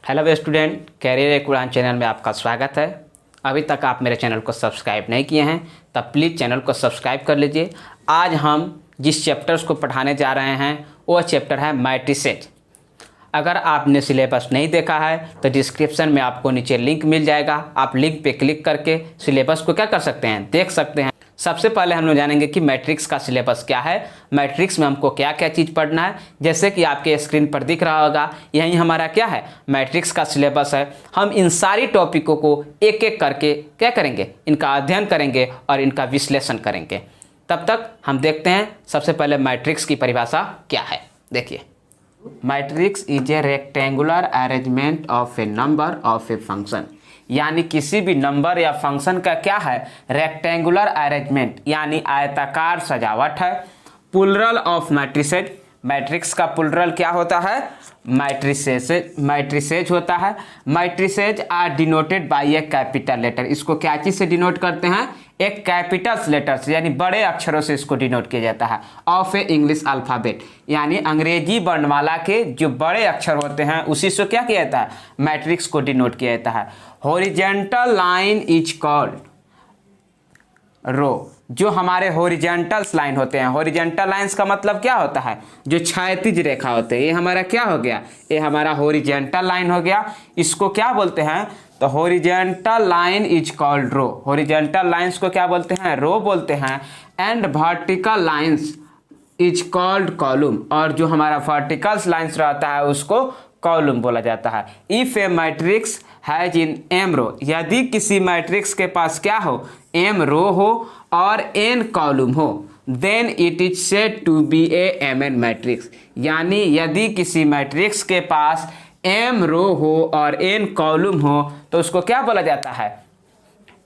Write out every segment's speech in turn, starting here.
Hello student, career ए Quran channel में आपका स्वागत है। अभी तक आप मेरे चैनल को सब्सक्राइब नहीं किए हैं तब प्लीज़ चैनल को सब्सक्राइब कर लीजिए। आज हम जिस चैप्टर्स को पढ़ाने जा रहे हैं वो चैप्टर है मैट्रिसेज। अगर आपने सिलेबस नहीं देखा है तो डिस्क्रिप्शन में आपको नीचे लिंक मिल जाएगा। आप लिंक पे क्लिक करके सिलेबस को क्या कर सकते हैं, देख सकते हैं। सबसे पहले हम लोग जानेंगे कि मैट्रिक्स का सिलेबस क्या है, मैट्रिक्स में हमको क्या क्या चीज़ पढ़ना है। जैसे कि आपके स्क्रीन पर दिख रहा होगा, यही हमारा क्या है, मैट्रिक्स का सिलेबस है। हम इन सारी टॉपिकों को एक एक करके क्या करेंगे, इनका अध्ययन करेंगे और इनका विश्लेषण करेंगे। तब तक हम देखते हैं सबसे पहले मैट्रिक्स की परिभाषा क्या है। देखिए, matrix is a rectangular arrangement of A number of a function, यानी किसी भी नंबर या फंक्शन का क्या है, रेक्टेंगुलर अरेंजमेंट यानी आयताकार सजावट है। प्लुरल ऑफ मैट्रिसेज, मैट्रिक्स का प्लुरल क्या होता है, मैट्रिसेज होता है। Matrices are denoted by a capital letter, इसको क्या चीज से डिनोट करते हैं, एक कैपिटल लेटर से यानी बड़े अक्षरों से इसको डिनोट किया जाता है। ऑफ ए इंग्लिश अल्फाबेट, यानी अंग्रेजी वर्णमाला के जो बड़े अक्षर होते हैं उसी से क्या किया जाता है, मैट्रिक्स को डिनोट किया जाता है। हॉरिजॉन्टल लाइन इज कॉल्ड रो, जो हमारे हॉरिजॉन्टल लाइन होते हैं। हॉरिजॉन्टल लाइंस का मतलब क्या होता है, जो क्षैतिज रेखा होते हैं। ये हमारा क्या हो गया, ये हमारा हॉरिजॉन्टल लाइन हो गया। इसको क्या बोलते हैं, तो horizontal line is called row. Horizontal lines को क्या बोलते हैं, रो बोलते हैं। And vertical lines is called column, और जो हमारा वर्टिकल लाइंस रहता है उसको कॉलम बोला जाता है। If a matrix has in M row, यदि किसी मैट्रिक्स के पास क्या हो, एम रो हो और एन कॉलम हो, then it is said to be a M N matrix, यानी यदि किसी मैट्रिक्स के पास एम रो हो और एन कॉलम हो तो उसको क्या बोला जाता है,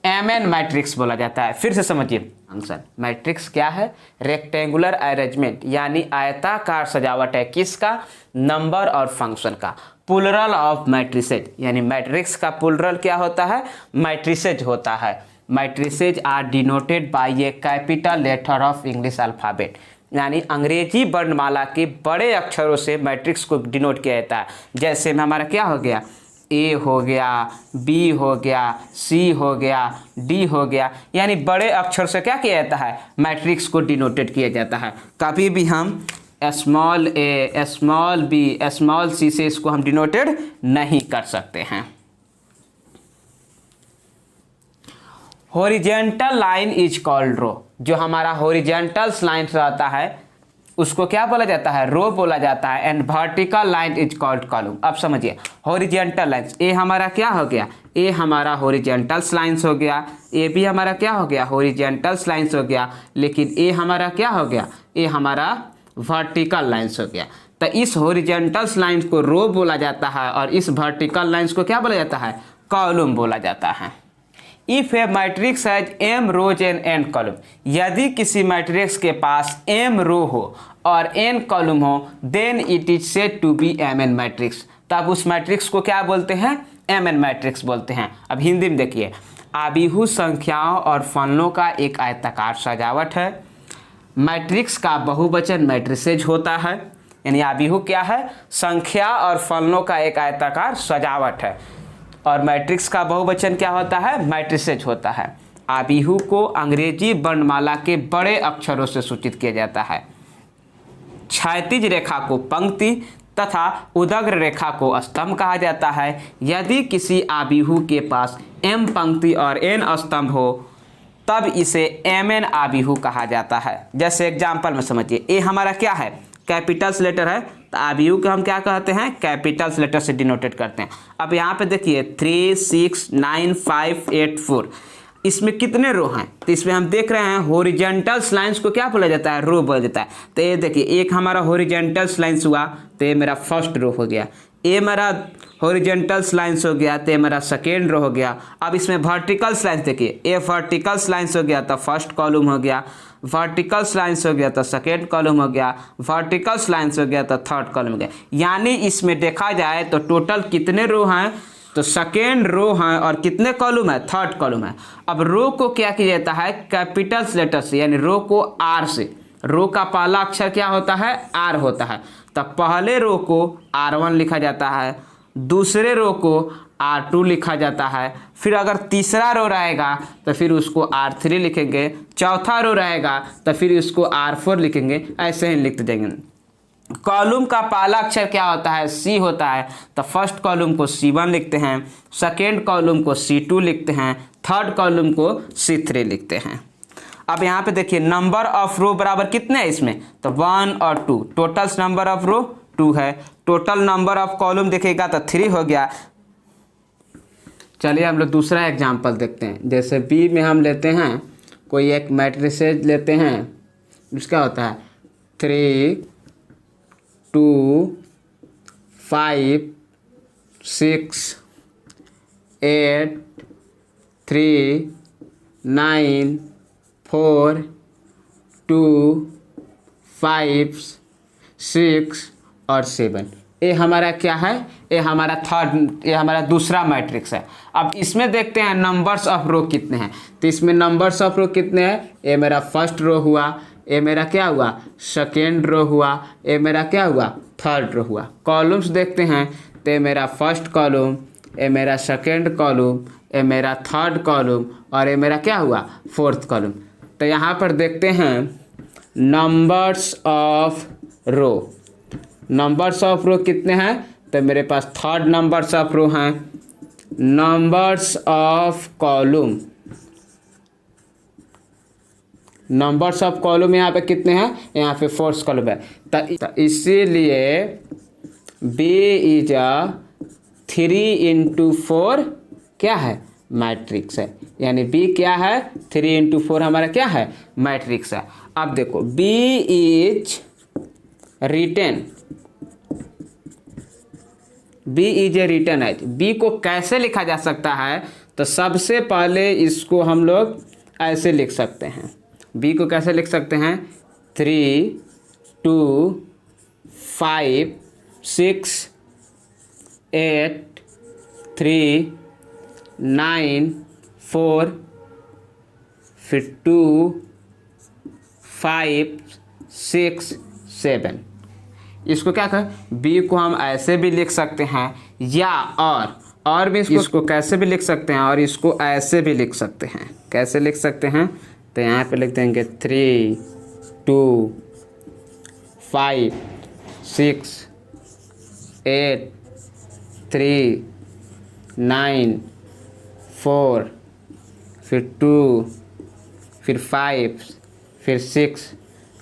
एम एन मैट्रिक्स बोला जाता है। फिर से समझिए फंक्शन, मैट्रिक्स क्या है, रेक्टेंगुलर अरेंजमेंट यानी आयताकार सजावट है, किसका, नंबर और फंक्शन का। प्लुरल ऑफ मैट्रिसेज, यानी मैट्रिक्स का प्लुरल क्या होता है, मैट्रिसेज होता है। Matrices are denoted by a capital letter of English alphabet, यानी अंग्रेजी वर्णमाला के बड़े अक्षरों से मैट्रिक्स को डिनोट किया जाता है। जैसे में हमारा क्या हो गया, ए हो गया, बी हो गया, सी हो गया, डी हो गया, यानी बड़े अक्षर से क्या किया जाता है, मैट्रिक्स को डिनोटेड किया जाता है। कभी भी हम स्मॉल ए, स्मॉल बी, स्मॉल सी से इसको हम डिनोटेड नहीं कर सकते हैं। हॉरिजॉन्टल लाइन इज कॉल्ड रो, जो हमारा हॉरिजॉन्टल लाइन रहता है उसको क्या बोला जाता है, रो बोला जाता है। And vertical line is called column. अब समझिए, हॉरिजॉन्टल लाइंस, ए हमारा क्या हो गया, ए हमारा हॉरिजॉन्टल लाइंस हो गया, ए भी हमारा क्या हो गया, हॉरिजॉन्टल लाइंस हो गया, लेकिन ए हमारा क्या हो गया, ए हमारा वर्टिकल लाइंस हो गया। तो इस हॉरिजॉन्टल लाइंस को रो बोला जाता है और इस वर्टिकल लाइंस को क्या बोला जाता है, कॉलम बोला जाता है। If a matrix has M rows and N column, यदि किसी मैट्रिक्स के पास एम रो हो और एन कॉलम हो, then it is said to be M N matrix, तब उस मैट्रिक्स को क्या बोलते हैं, एम एन मैट्रिक्स बोलते हैं। अब हिंदी में देखिए, आबिहू संख्याओं और फलनों का एक आयताकार सजावट है। मैट्रिक्स का बहुवचन मैट्रिसेज होता है, यानी आबिहू क्या है, संख्या और फलनों का एक आयताकार सजावट है, और मैट्रिक्स का बहुवचन क्या होता है, मैट्रिसेज होता है। आबिहू को अंग्रेजी वर्णमाला के बड़े अक्षरों से सूचित किया जाता है। क्षैतिज रेखा को पंक्ति तथा उदग्र रेखा को स्तंभ कहा जाता है। यदि किसी आबिहू के पास एम पंक्ति और एन स्तंभ हो तब इसे एम एन आबिहू कहा जाता है। जैसे एग्जाम्पल में समझिए, ए हमारा क्या है, कैपिटल्स लेटर है, तो आबिहू को हम क्या कहते हैं, कैपिटल्स लेटर से डिनोटेड करते हैं। अब यहाँ पे देखिए 3 6 9 5 8 4, इसमें कितने रो हैं, तो इसमें हम देख रहे हैं हॉरिजॉन्टल लाइंस को क्या बोला जाता है, रो बोला जाता है। तो ये देखिए, एक हमारा हॉरिजॉन्टल लाइंस हुआ तो ये मेरा फर्स्ट रो हो गया, ये मेरा हॉरिजॉन्टल लाइंस हो गया तो ये मेरा सेकेंड रो हो गया। अब इसमें वर्टिकल लाइंस देखिए, ये वर्टिकल लाइंस हो गया तो फर्स्ट कॉलम हो गया, वर्टिकल लाइंस हो गया तो सेकेंड कॉलम हो गया, वर्टिकल लाइंस हो गया तो थर्ड कॉलम हो गया। यानी इसमें देखा जाए तो टोटल कितने रो हैं, तो सेकेंड रो है और कितने कॉलम है, थर्ड कॉलम है। अब रो को क्या किया जाता है, कैपिटल्स लेटर से, यानी रो को आर से, रो का पहला अक्षर क्या होता है, आर होता है, तब पहले रो को R1 लिखा जाता है, दूसरे रो को R2 लिखा जाता है। फिर अगर तीसरा रो रहेगा तो फिर उसको R3 लिखेंगे, चौथा रो रहेगा तो फिर उसको R4 लिखेंगे, ऐसे ही लिखते जाएंगे। कॉलम का पहला अक्षर क्या होता है? C होता है, तो फर्स्ट कॉलम को C1 लिखते हैं, सेकेंड कॉलम को C2 लिखते हैं, थर्ड कॉलम को C3 लिखते हैं। अब यहाँ पे देखिए नंबर ऑफ रो बराबर कितने हैं इसमें? तो 1 और 2, टोटल नंबर ऑफ रो 2 है। टोटल नंबर ऑफ कॉलम देखिएगा तो 3 हो गया। चलिए हम लोग दूसरा एग्जांपल देखते हैं। जैसे बी में हम लेते हैं कोई एक मैट्रिसेज लेते हैं, उसका होता है 3 2 5 6 8 3 9 4 2 5 6 और 7। ये हमारा क्या है? ये हमारा दूसरा मैट्रिक्स है। अब इसमें देखते हैं नंबर्स ऑफ रो कितने हैं। तो इसमें नंबर्स ऑफ रो कितने हैं? ये मेरा फर्स्ट रो हुआ, ये मेरा क्या हुआ? सेकेंड रो हुआ, ये मेरा क्या हुआ? थर्ड रो हुआ। कॉलम्स देखते हैं तो ये मेरा फर्स्ट कॉलम, ये मेरा सेकेंड कॉलम, ये मेरा थर्ड कॉलम और ये मेरा क्या हुआ? Fourth column. तो यहाँ पर देखते हैं numbers of row. Numbers of row कितने हैं? तो मेरे पास थर्ड नंबर्स ऑफ रो हैं। Numbers of column, numbers of column यहाँ पे कितने हैं? यहाँ पे फोर्थ कॉलम है। तो इसीलिए B इज अ 3 × 4 क्या है? मैट्रिक्स है। यानी B क्या है? 3 × 4 हमारा क्या है? मैट्रिक्स है। अब देखो B is written, B is a written as. B को कैसे लिखा जा सकता है? तो सबसे पहले इसको हम लोग ऐसे लिख सकते हैं। B को कैसे लिख सकते हैं? 3 2 5 6 8 3 9 4 फिर 2 5 6 7। इसको क्या कहें? B को हम ऐसे भी लिख सकते हैं या और भी इसको कैसे भी लिख सकते हैं और इसको ऐसे भी लिख सकते हैं। कैसे लिख सकते हैं? तो यहाँ पे लिख देंगे 3 2 5 6 8 3 9 4 फिर 2 फिर 5 फिर 6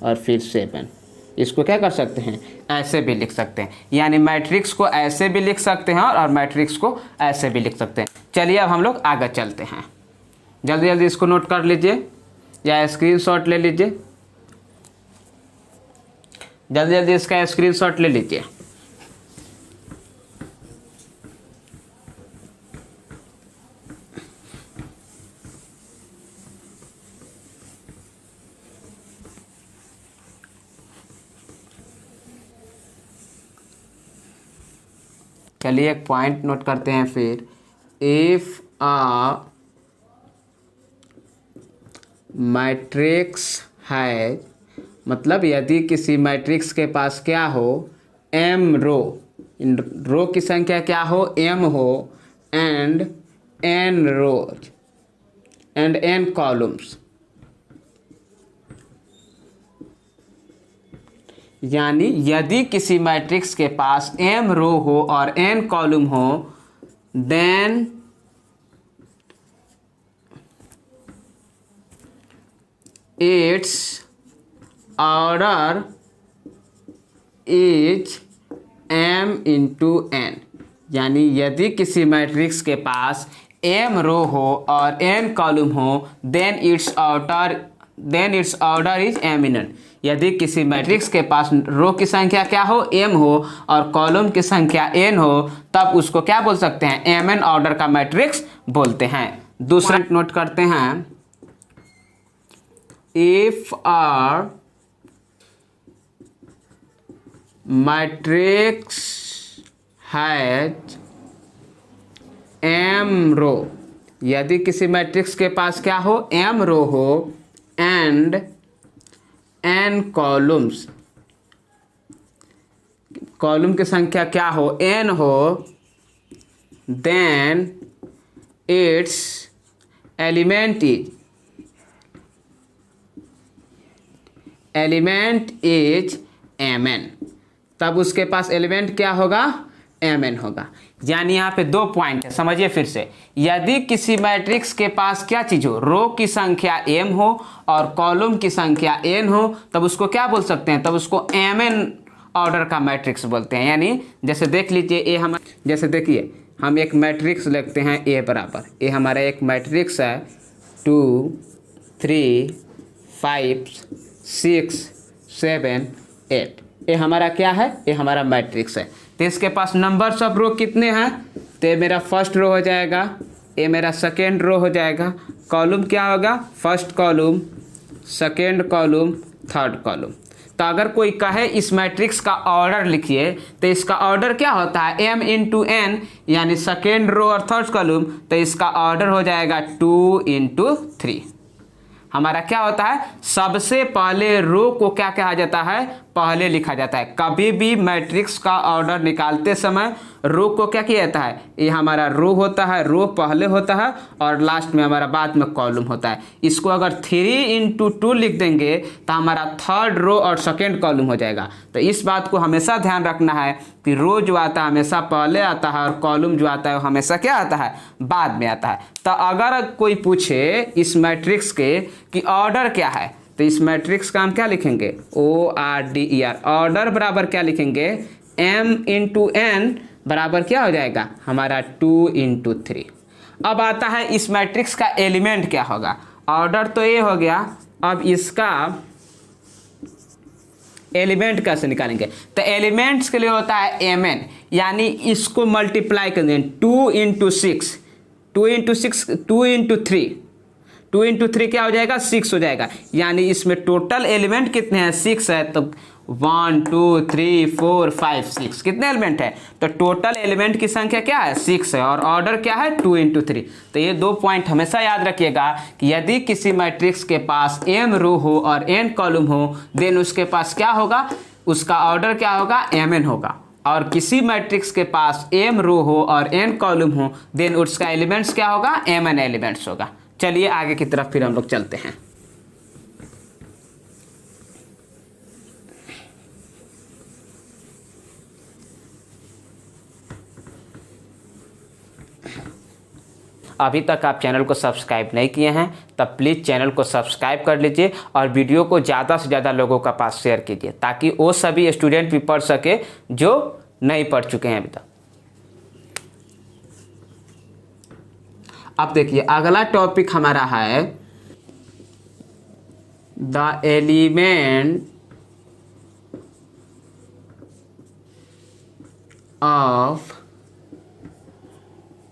और फिर 7। इसको क्या कर सकते हैं? ऐसे भी लिख सकते हैं। यानी मैट्रिक्स को ऐसे भी लिख सकते हैं और मैट्रिक्स को ऐसे भी लिख सकते हैं। चलिए अब हम लोग आगे चलते हैं। जल्दी जल्दी इसको नोट कर लीजिए या स्क्रीनशॉट ले लीजिए। जल्दी जल्दी इसका स्क्रीनशॉट ले लीजिए। चलिए एक पॉइंट नोट करते हैं फिर। इफ अ मैट्रिक्स है, मतलब यदि किसी मैट्रिक्स के पास क्या हो? m रो, इन रो की संख्या क्या हो? m हो, and n rows and n columns. यानी यदि किसी मैट्रिक्स के पास m रो हो और n कॉलम हो, then its order is m × n। यानी यदि किसी मैट्रिक्स के पास m रो हो और n कॉलम हो, then its order is m × n। यदि किसी मैट्रिक्स के पास रो की संख्या क्या हो? m हो और कॉलम की संख्या n हो, तब उसको क्या बोल सकते हैं? mn ऑर्डर का मैट्रिक्स बोलते हैं। दूसरा नोट करते हैं। If R matrix has m row, यदि किसी मैट्रिक्स के पास क्या हो? m रो हो एंड n कॉलम्स, कॉलम की संख्या क्या हो? n हो, then its element is mn, तब उसके पास एलिमेंट क्या होगा, mn होगा। यानी यहाँ पे 2 पॉइंट है, समझिए फिर से। यदि किसी मैट्रिक्स के पास क्या चीज हो, रो की संख्या m हो और कॉलम की संख्या n हो, तब उसको क्या बोल सकते हैं, तब उसको mn ऑर्डर का मैट्रिक्स बोलते हैं। यानी जैसे देख लीजिए ए हम, जैसे देखिए हम एक मैट्रिक्स लिखते हैं ए बराबर, ए हमारा एक मैट्रिक्स है 2 3 5 6 7 8, ये हमारा क्या है, ये हमारा मैट्रिक्स है। तो इसके पास नंबर्स ऑफ रो कितने हैं, तो ये मेरा फर्स्ट रो हो जाएगा, ये मेरा सेकेंड रो हो जाएगा, कॉलम क्या होगा, first column, second column, third column. तो अगर कोई कहे इस मैट्रिक्स का ऑर्डर लिखिए, तो इसका ऑर्डर क्या होता है, m इंटू एन, यानी सेकेंड रो और थर्ड कॉलम, तो इसका ऑर्डर हो जाएगा 2 इंटू 3। हमारा क्या होता है, सबसे पहले रो को क्या कहा जाता है, पहले लिखा जाता है। कभी भी मैट्रिक्स का ऑर्डर निकालते समय रो को क्या किया जाता है, ये हमारा रो होता है, रो पहले होता है और लास्ट में हमारा बाद में कॉलम होता है। इसको अगर 3 इंटू 2 लिख देंगे तो हमारा थर्ड रो और सेकेंड कॉलम हो जाएगा। तो इस बात को हमेशा ध्यान रखना है कि रो जो आता है हमेशा पहले आता है और कॉलम जो आता है वो हमेशा क्या आता है, बाद में आता है। तो अगर कोई पूछे इस मैट्रिक्स के कि ऑर्डर क्या है, तो इस मैट्रिक्स का हम क्या लिखेंगे, ORDER, ऑर्डर बराबर क्या लिखेंगे, m इंटू एन बराबर क्या हो जाएगा हमारा 2 इंटू 3। अब आता है इस मैट्रिक्स का एलिमेंट क्या होगा, ऑर्डर तो ये हो गया, अब इसका एलिमेंट कैसे निकालेंगे, तो एलिमेंट्स के लिए होता है mn, यानी इसको मल्टीप्लाई कर देंगे 2 इंटू 6, 2 इंटू 6, 2 इंटू 3, 2 इंटू 3 क्या हो जाएगा, 6 हो जाएगा। यानी इसमें टोटल एलिमेंट कितने हैं, 6 है, तो 1 2 3 4 5 6 कितने एलिमेंट है, तो टोटल एलिमेंट की संख्या क्या है, 6 है, और ऑर्डर क्या है 2 इंटू 3। तो ये 2 पॉइंट हमेशा याद रखिएगा कि यदि किसी मैट्रिक्स के पास m रो हो और n कॉलम हो, देन उसके पास क्या होगा, उसका ऑर्डर क्या होगा, mn होगा। और किसी मैट्रिक्स के पास m रो हो और n कॉलम हो, देन उसका एलिमेंट्स क्या होगा, mn एलिमेंट्स होगा। चलिए आगे की तरफ फिर हम लोग चलते हैं। अभी तक आप चैनल को सब्सक्राइब नहीं किए हैं तब प्लीज़ चैनल को सब्सक्राइब कर लीजिए और वीडियो को ज़्यादा से ज़्यादा लोगों का पास शेयर कीजिए, ताकि वो सभी स्टूडेंट भी पढ़ सके जो नहीं पढ़ चुके हैं अभी तक। अब देखिए अगला टॉपिक हमारा है the element of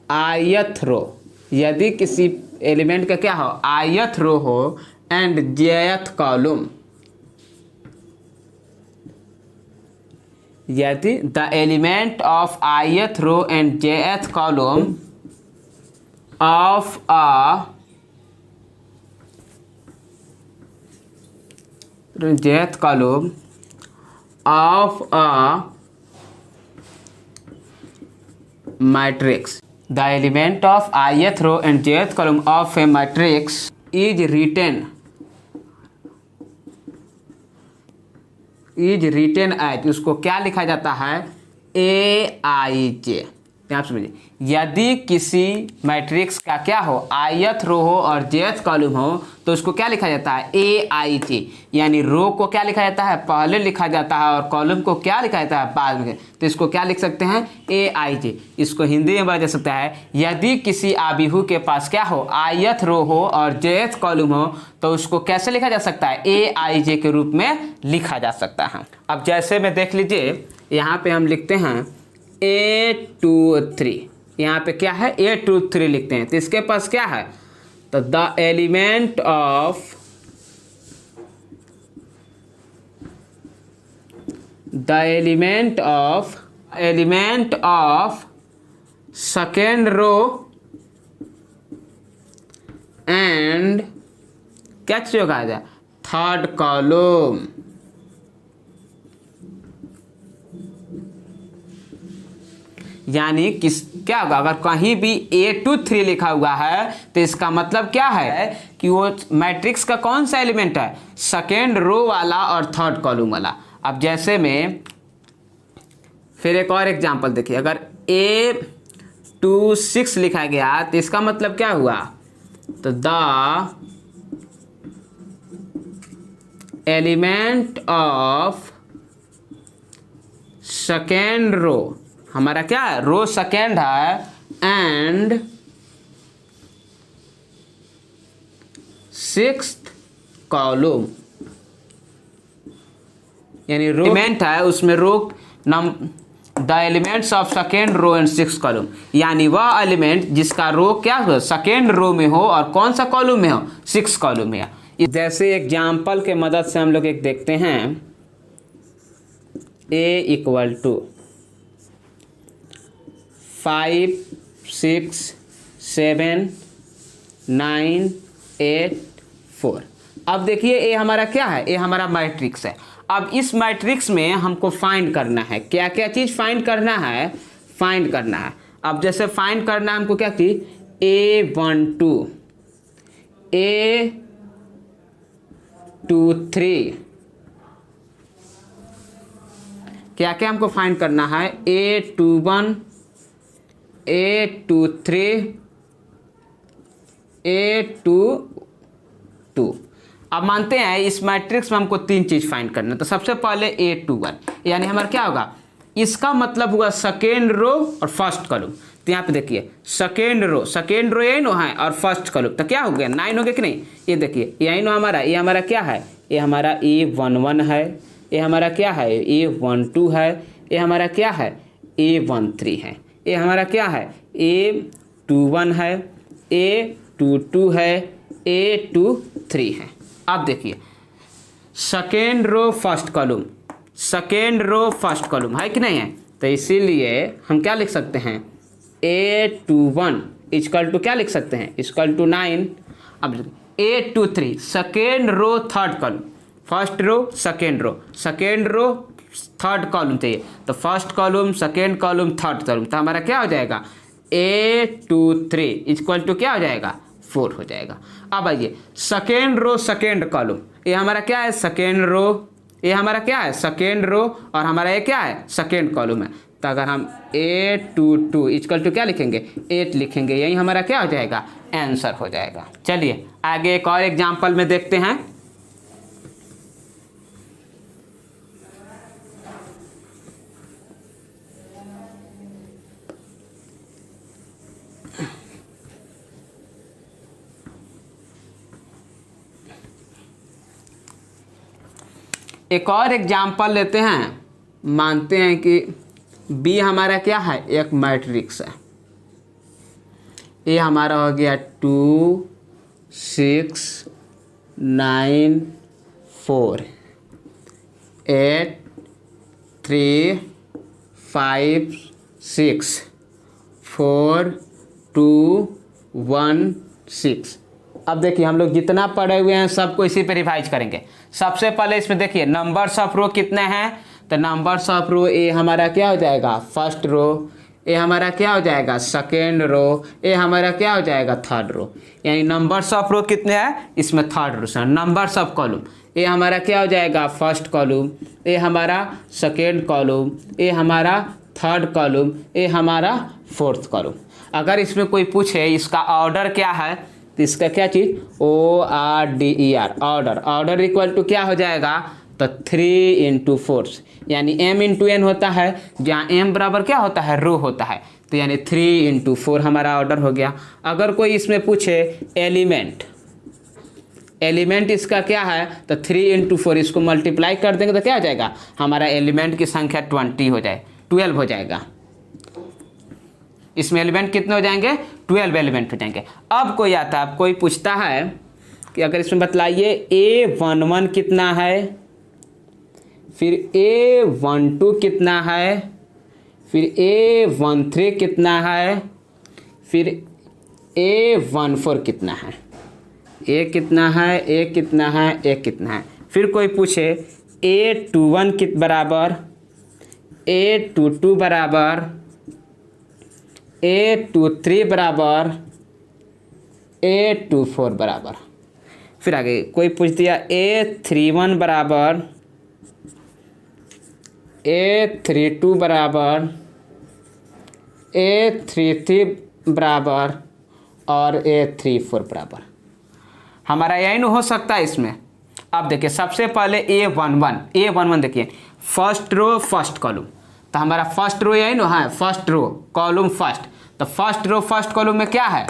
ith row. यदि किसी एलिमेंट का क्या हो, ith रो हो एंड jth कॉलम, यदि the element of ith row and jth column of a jth column of a matrix, the element of ith row and jth column of a matrix is written as, उसको क्या लिखा जाता है, aij। आप समझिए, यदि किसी मैट्रिक्स का क्या हो, ith रो हो और jth कॉलम हो, तो उसको क्या लिखा जाता है, aij। यानी रो को क्या लिखा जाता है, पहले लिखा जाता है और कॉलम को क्या लिखा जाता है, बाद में। तो इसको क्या लिख सकते हैं, aij। इसको हिंदी में बोला जा सकता है, यदि किसी आबिहू के पास क्या हो, ith रो हो और jth कॉलम हो, तो उसको कैसे लिखा जा सकता है, aij के रूप में लिखा जा सकता है। अब जैसे में देख लीजिए, यहाँ पे हम लिखते हैं A2 3, यहाँ पे क्या है, A2 3 लिखते हैं। तो इसके पास क्या है, तो the element of second row and क्या चीज होगा, थर्ड कॉलम। यानी किस क्या होगा, अगर कहीं भी A23 लिखा हुआ है तो इसका मतलब क्या है कि वो मैट्रिक्स का कौन सा एलिमेंट है, सेकेंड रो वाला और थर्ड कॉलम वाला। अब जैसे में फिर एक और एग्जांपल देखिए, अगर A26 लिखा गया तो इसका मतलब क्या हुआ, तो the element of second row, हमारा क्या है, रो सेकेंड है, एंड सिक्स्थ कॉलम, यानी रो एलिमेंट है उसमें row num the elements of second row and six column, यानी वह एलिमेंट जिसका रो क्या हो, सेकेंड रो में हो और कौन सा कॉलम में हो, सिक्स कॉलम में। जैसे एग्जाम्पल के मदद से हम लोग एक देखते हैं, A इक्वल टू 5 6 7 9 8 4। अब देखिए A हमारा क्या है, A हमारा मैट्रिक्स है। अब इस मैट्रिक्स में हमको फाइंड करना है, क्या क्या चीज़ फाइंड करना है, फाइंड करना है। अब जैसे फाइंड करना है हमको क्या थी, A12 A23, क्या क्या हमको फाइंड करना है, A21 A23 A22। अब मानते हैं इस मैट्रिक्स में हमको तीन चीज फाइंड करना है। तो सबसे पहले A21, यानी हमारा क्या होगा, इसका मतलब हुआ सेकेंड रो और फर्स्ट कॉलम। तो यहाँ पे देखिए सेकेंड रो यही नो है और फर्स्ट कॉलम, तो क्या हो गया, 9 हो गया कि नहीं। ये देखिए यही नो हमारा, ये हमारा क्या है, ये हमारा A11 है, ये हमारा क्या है, A12 है, ये हमारा क्या है, A13 है, ये हमारा क्या है, A21 है, A22 है, A23 है। अब देखिए second row first column, second row first column है कि नहीं है, तो इसीलिए हम क्या लिख सकते हैं, A21 इक्वल टू क्या लिख सकते हैं, इक्वल टू 9। अब A23 second row third column, first row second row third column चाहिए, तो first column second column third column, तो हमारा क्या हो जाएगा, A23 इक्वल टू क्या हो जाएगा, 4 हो जाएगा। अब आइए सेकेंड रो सेकेंड कॉलम, ये हमारा क्या है, सेकेंड रो, ये हमारा क्या है, सेकेंड रो, और हमारा ये क्या है, सेकेंड कॉलम है। तो अगर हम A22 इक्वल टू क्या लिखेंगे, 8 लिखेंगे, यही हमारा क्या हो जाएगा, आंसर हो जाएगा। चलिए आगे एक और एग्जाम्पल में देखते हैं। एक और एग्जाम्पल लेते हैं, मानते हैं कि B हमारा क्या है, एक मैट्रिक्स है, ये हमारा हो गया 2 6 9 4 8 3 5 6 4 2 1 6। अब देखिए हम लोग जितना पढ़े हुए हैं सबको इसी पे रिवाइज करेंगे। सबसे पहले इसमें देखिए नंबर्स ऑफ रो कितने हैं, तो नंबर्स ऑफ रो ए हमारा क्या हो जाएगा, फर्स्ट रो, ए हमारा क्या हो जाएगा, सेकेंड रो, ए हमारा क्या हो जाएगा, थर्ड रो। यानी नंबर्स ऑफ रो कितने हैं, इसमें थर्ड रो से। नंबर्स ऑफ कॉलम, ए हमारा क्या हो जाएगा, फर्स्ट कॉलम, ए हमारा सेकेंड कॉलम, ए हमारा थर्ड कॉलम, ए हमारा फोर्थ कॉलम। अगर इसमें कोई पूछे इसका ऑर्डर क्या है, तो इसका क्या चीज़, ORDER, ऑर्डर इक्वल टू क्या हो जाएगा, तो 3 × 4, यानी M × N होता है, जहाँ M बराबर क्या होता है, रो होता है, तो यानी 3 × 4 हमारा ऑर्डर हो गया। अगर कोई इसमें पूछे एलिमेंट इसका क्या है, तो 3 × 4 इसको मल्टीप्लाई कर देंगे तो क्या हो जाएगा, हमारा एलिमेंट की संख्या 12 हो जाएगा। इसमें एलिमेंट कितने हो जाएंगे, 12 एलिमेंट हो जाएंगे। अब कोई आता है, अब कोई पूछता है कि अगर इसमें बतलाइए A11 कितना है, फिर A12 कितना है, फिर A13 कितना है, फिर A14 कितना है, A कितना है, A कितना है, A कितना है। फिर कोई पूछे A21 बराबर, A22 बराबर, A23 बराबर A24 बराबर। फिर आगे कोई पूछ दिया A31 बराबर A32 बराबर A33 बराबर और A34 बराबर। हमारा यही न हो सकता है इसमें। अब देखिए सबसे पहले A11 देखिए फर्स्ट रो फर्स्ट कॉलम, तो हमारा फर्स्ट रो यही ना है, फर्स्ट रो कॉलम फर्स्ट, तो फर्स्ट रो फर्स्ट कॉलम में क्या है,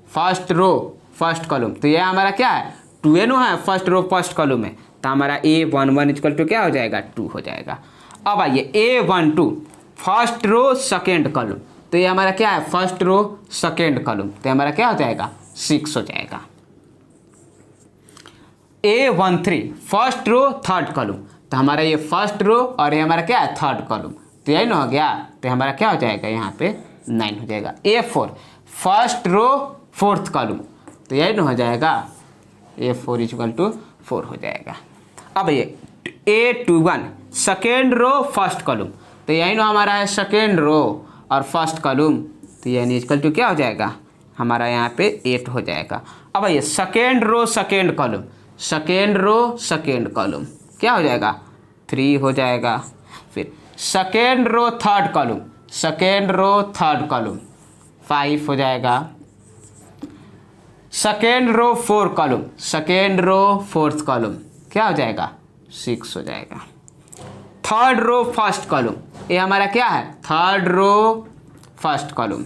फर्स्ट रो फर्स्ट कॉलम, तो यह हमारा क्या है 2 नो है फर्स्ट रो फर्स्ट कॉलम में, तो हमारा A11 इक्वल टू क्या हो जाएगा 2 हो जाएगा। अब आइए A12 first row second column, तो ये हमारा क्या है फर्स्ट रो सेकेंड कॉलम, तो हमारा क्या हो जाएगा 6 हो जाएगा। A13 first row third column, तो हमारा ये फर्स्ट रो और ये हमारा क्या है थर्ड कॉलम, तो यही ना हो गया, तो हमारा क्या हो जाएगा यहाँ पे 9 हो जाएगा। A4 first row fourth column, तो यही ना हो जाएगा A4 इक्वल टू 4 हो जाएगा। अब ये A21 second row first column, तो यही ना हमारा है सेकेंड रो और फर्स्ट कॉलम, तो यानी इक्वल टू क्या हो जाएगा हमारा यहाँ पे 8 हो जाएगा। अब ये second row second column, second row second column क्या हो जाएगा 3 हो जाएगा। फिर second row third column, second row third column 5 हो जाएगा। Second row fourth column, second row fourth column क्या हो जाएगा 6 हो जाएगा। थर्ड रो फर्स्ट कॉलम, ये हमारा क्या है थर्ड रो फर्स्ट कॉलम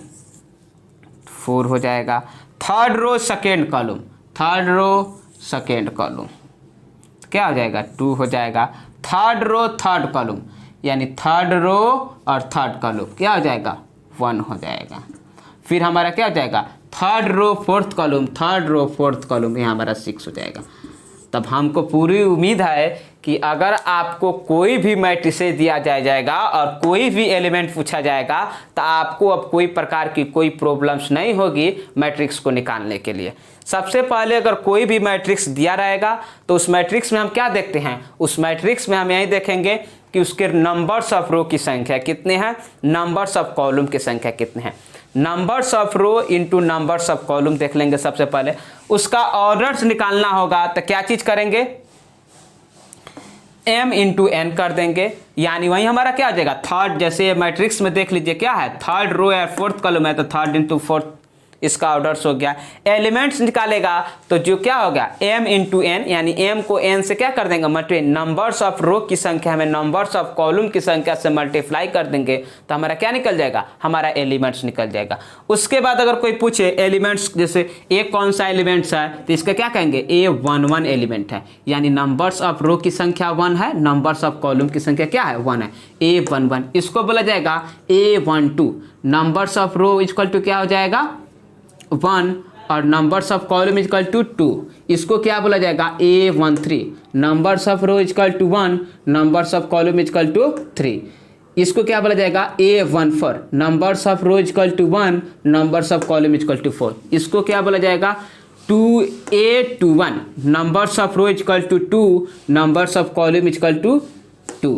4 हो जाएगा। Third row second column, third row second column क्या हो जाएगा 2 हो जाएगा। थर्ड रो थर्ड कॉलम यानी थर्ड रो और थर्ड कॉलम क्या हो जाएगा 1 हो जाएगा। फिर हमारा क्या हो जाएगा third row fourth column, third row fourth column, यहाँ हमारा 6 हो जाएगा। तब हमको पूरी उम्मीद है कि अगर आपको कोई भी मैट्रिसेस दिया जाएगा और कोई भी एलिमेंट पूछा जाएगा तो आपको अब कोई प्रकार की कोई प्रॉब्लम्स नहीं होगी मैट्रिक्स को निकालने के लिए। सबसे पहले अगर कोई भी मैट्रिक्स दिया रहेगा तो उस मैट्रिक्स में हम क्या देखते हैं, उस मैट्रिक्स में हम यही देखेंगे कि उसके नंबर्स ऑफ रो की संख्या कितने हैं, नंबर्स ऑफ कॉलम की संख्या कितने हैं। Numbers of row into numbers of column देख लेंगे सबसे पहले। उसका ऑर्डर्स निकालना होगा तो क्या चीज करेंगे m इंटू एन कर देंगे, यानी वही हमारा क्या आ जाएगा थर्ड, जैसे मैट्रिक्स में देख लीजिए क्या है थर्ड रो या फोर्थ कॉलम है तो थर्ड इंटू फोर्थ इसका ऑर्डर्स हो गया। एलिमेंट्स निकालेगा तो जो क्या होगा m इंटू एन, यानी m को n से क्या कर देंगे मल्टीप्लाई, नंबर्स ऑफ रो की संख्या में नंबर्स ऑफ कॉलम की संख्या से मल्टीप्लाई कर देंगे तो हमारा क्या निकल जाएगा हमारा एलिमेंट्स निकल जाएगा। उसके बाद अगर कोई पूछे एलिमेंट्स, जैसे ए कौन सा एलिमेंट्स है तो इसका क्या कहेंगे A11 एलिमेंट है, यानी नंबर्स ऑफ रो की संख्या 1 है, नंबर्स ऑफ कॉलम की संख्या क्या है 1 है, A11। इसको बोला जाएगा A12। Numbers of row equal to क्या हो जाएगा 1 और numbers of column equal to 2, इसको क्या बोला जाएगा A13। Numbers of row equal to 1, numbers of column equal to 3, इसको क्या बोला जाएगा A14। Numbers of row equal to 1, numbers of column equal to 4, इसको क्या बोला जाएगा 2A21। Numbers of row equal to 2, numbers of column equal to 2,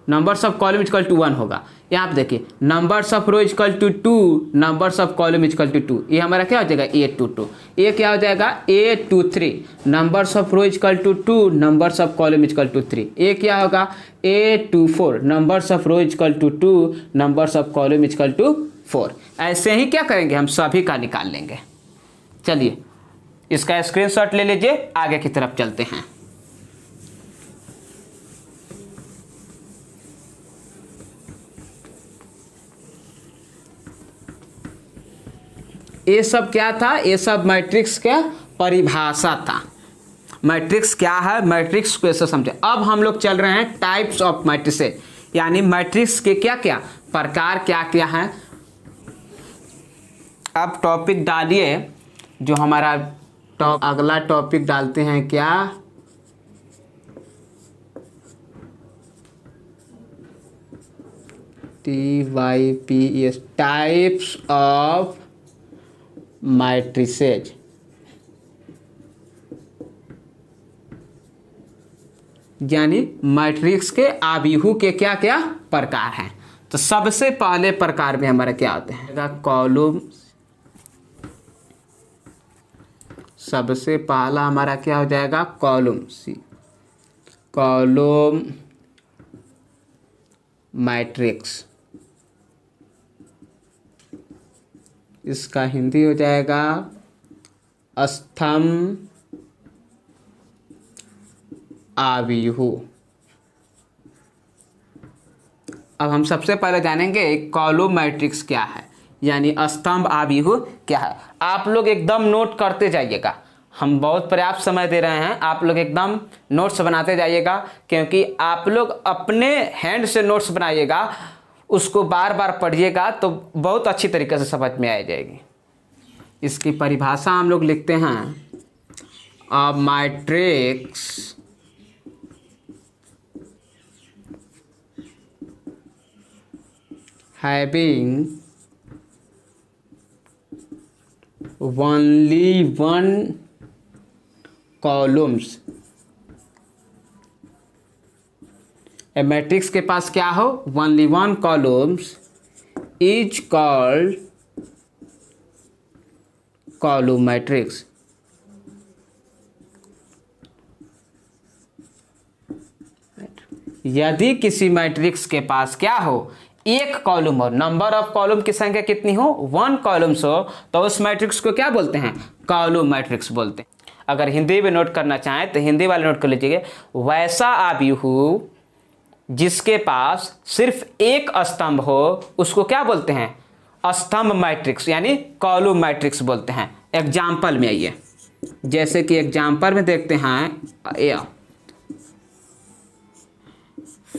numbers of column equal to 1 होगा। यहाँ पे देखिए numbers of row equal to 2, numbers of column equal to 2, ये हमारा क्या हो जाएगा A22। ये क्या हो जाएगा A23। Numbers of row equal to 2, numbers of column equal to 3, ये क्या होगा A24। Numbers of row equal to 2, numbers of column equal to 4। ऐसे ही क्या करेंगे हम सभी का निकाल लेंगे। चलिए इसका स्क्रीनशॉट ले लीजिए, आगे की तरफ चलते हैं। ये सब क्या था, ये सब मैट्रिक्स का परिभाषा था। मैट्रिक्स क्या है, मैट्रिक्स को ऐसे समझे। अब हम लोग चल रहे हैं टाइप्स ऑफ मैट्रिक्स, यानी मैट्रिक्स के क्या क्या प्रकार क्या क्या हैं। अब टॉपिक डालिए, जो हमारा अगला टॉपिक डालते हैं क्या, TYPS टाइप्स ऑफ मैट्रिसेज। यानी मैट्रिक्स के आव्यूह के क्या क्या प्रकार हैं। तो सबसे पहले प्रकार में हमारा क्या होते हैं कॉलम। सबसे पहला हमारा क्या हो जाएगा कॉलम सी, कॉलम मैट्रिक्स। इसका हिंदी हो जाएगा स्तंभ आव्यूह। अब हम सबसे पहले जानेंगे कॉलम मैट्रिक्स क्या है, यानी स्तंभ आव्यूह क्या है। आप लोग एकदम नोट करते जाइएगा, हम बहुत पर्याप्त समय दे रहे हैं, आप लोग एकदम नोट्स बनाते जाइएगा, क्योंकि आप लोग अपने हैंड से नोट्स बनाइएगा, उसको बार बार पढ़िएगा तो बहुत अच्छी तरीके से समझ में आ जाएगी। इसकी परिभाषा हम लोग लिखते हैं a matrix having only one columns। A matrix के पास क्या हो only one columns is called column matrix। यदि किसी मैट्रिक्स के पास क्या हो एक कॉलम हो, नंबर ऑफ कॉलम की संख्या कितनी हो 1 कॉलम्स हो, तो उस मैट्रिक्स को क्या बोलते हैं कॉलम मैट्रिक्स बोलते हैं। अगर हिंदी में नोट करना चाहें तो हिंदी वाले नोट कर लीजिएगा, वैसा आव्यूह जिसके पास सिर्फ एक स्तंभ हो उसको क्या बोलते हैं स्तंभ मैट्रिक्स यानी कॉलम मैट्रिक्स बोलते हैं। एग्जाम्पल में आइए, जैसे कि एग्जाम्पल में देखते हैं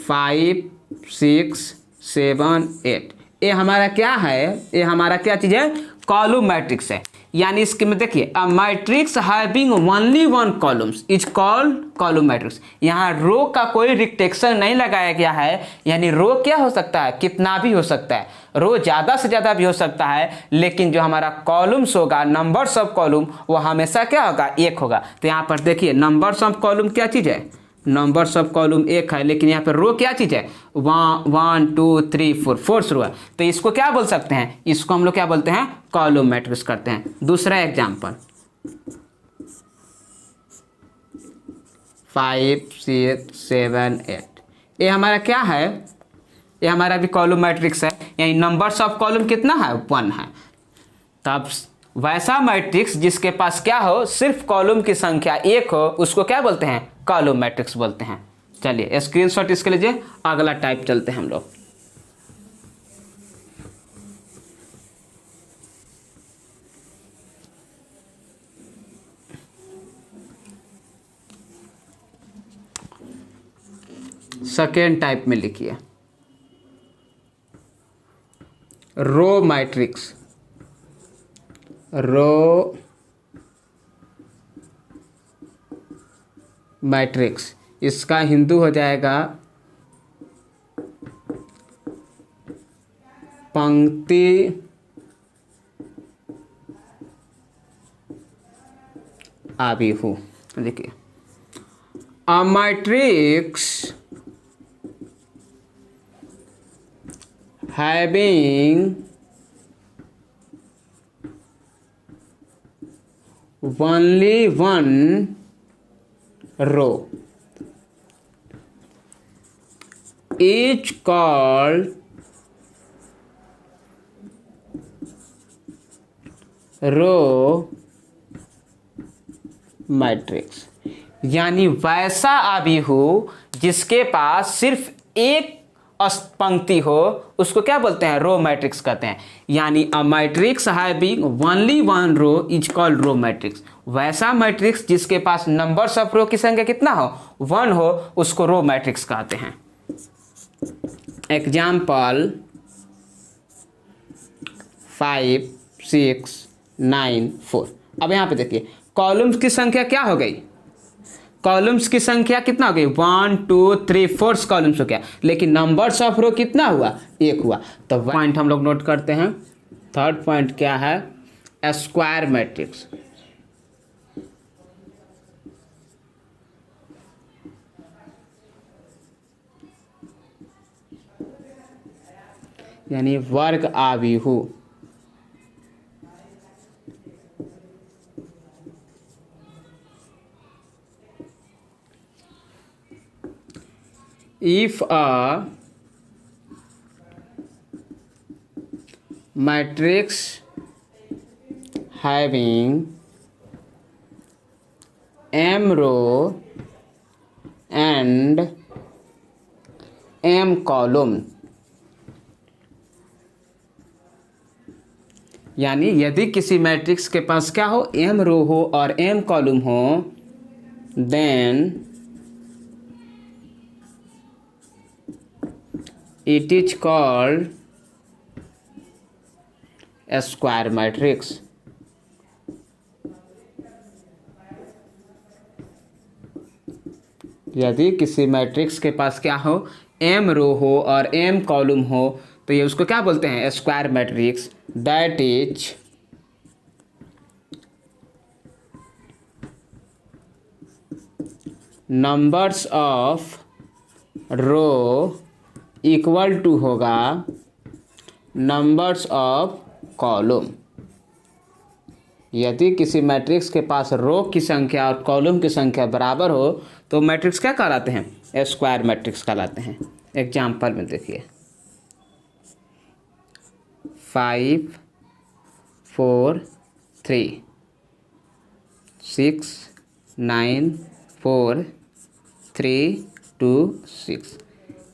5 6 7 8, ये हमारा क्या है, ये हमारा क्या चीज़ है कॉलम मैट्रिक्स है। यानी इसके में देखिए अ matrix having only 1 columns is called column matrix. यहाँ रो का कोई रिस्ट्रिक्शन नहीं लगाया गया है, यानी रो क्या हो सकता है कितना भी हो सकता है, रो ज़्यादा से ज़्यादा भी हो सकता है, लेकिन जो हमारा कॉलम्स होगा नंबर्स ऑफ कॉलम वो हमेशा क्या होगा एक होगा। तो यहाँ पर देखिए नंबर्स ऑफ कॉलम क्या चीज़ है, नंबर्स ऑफ कॉलम एक है, लेकिन यहाँ पर रो क्या चीज़ है 1 2 3 4 4 रो है, तो इसको क्या बोल सकते हैं, इसको हम लोग क्या बोलते हैं कॉलम मैट्रिक्स करते हैं। दूसरा एग्जाम्पल 5 6 7 8, ये हमारा क्या है, ये हमारा भी कॉलम मैट्रिक्स है, यानी नंबर्स ऑफ कॉलम कितना है 1 है। तब वैसा मैट्रिक्स जिसके पास क्या हो सिर्फ कॉलम की संख्या एक हो उसको क्या बोलते हैं कॉलम मैट्रिक्स बोलते हैं। चलिए स्क्रीनशॉट इसके लीजिए, अगला टाइप चलते हैं हम लोग। सेकेंड टाइप में लिखिए रो मैट्रिक्स। रो मैट्रिक्स इसका हिंदू हो जाएगा पंक्ति आव्यूह। देखिए अ matrix having only one row is called row matrix. यानी वैसा आव्यूह जिसके पास सिर्फ एक पंक्ति हो उसको क्या बोलते हैं रो मैट्रिक्स कहते हैं। यानी a matrix having only 1 row is called row matrix. वैसा मैट्रिक्स जिसके पास नंबर्स ऑफ रो की संख्या कितना हो 1 हो उसको रो मैट्रिक्स कहते हैं। एग्जाम्पल 5 6 9 4। अब यहाँ पे देखिए कॉलम्स की संख्या क्या हो गई, कॉलम्स की संख्या कितना हो गई 1 2 3 4 कॉलम्स हो गया, लेकिन नंबर्स ऑफ रो कितना हुआ 1 हुआ। तो पॉइंट हम लोग नोट करते हैं। थर्ड पॉइंट क्या है स्क्वायर मैट्रिक्स। यानी वर्ग आव्यूह। If a matrix having m row and m column, यानी यदि किसी मैट्रिक्स के पास क्या हो, m रो हो और m कॉलम हो, then it is called a square matrix। यदि किसी मैट्रिक्स के पास क्या हो, m रो हो और m कॉलम हो, तो ये उसको क्या बोलते हैं, square matrix. That is numbers of row equal to होगा नंबर्स ऑफ कॉलम। यदि किसी मैट्रिक्स के पास रो की संख्या और कॉलम की संख्या बराबर हो तो मैट्रिक्स क्या कहलाते हैं, स्क्वायर मैट्रिक्स कहलाते हैं। एग्जाम्पल में देखिए 5 4 3 6 9 4 3 2 6।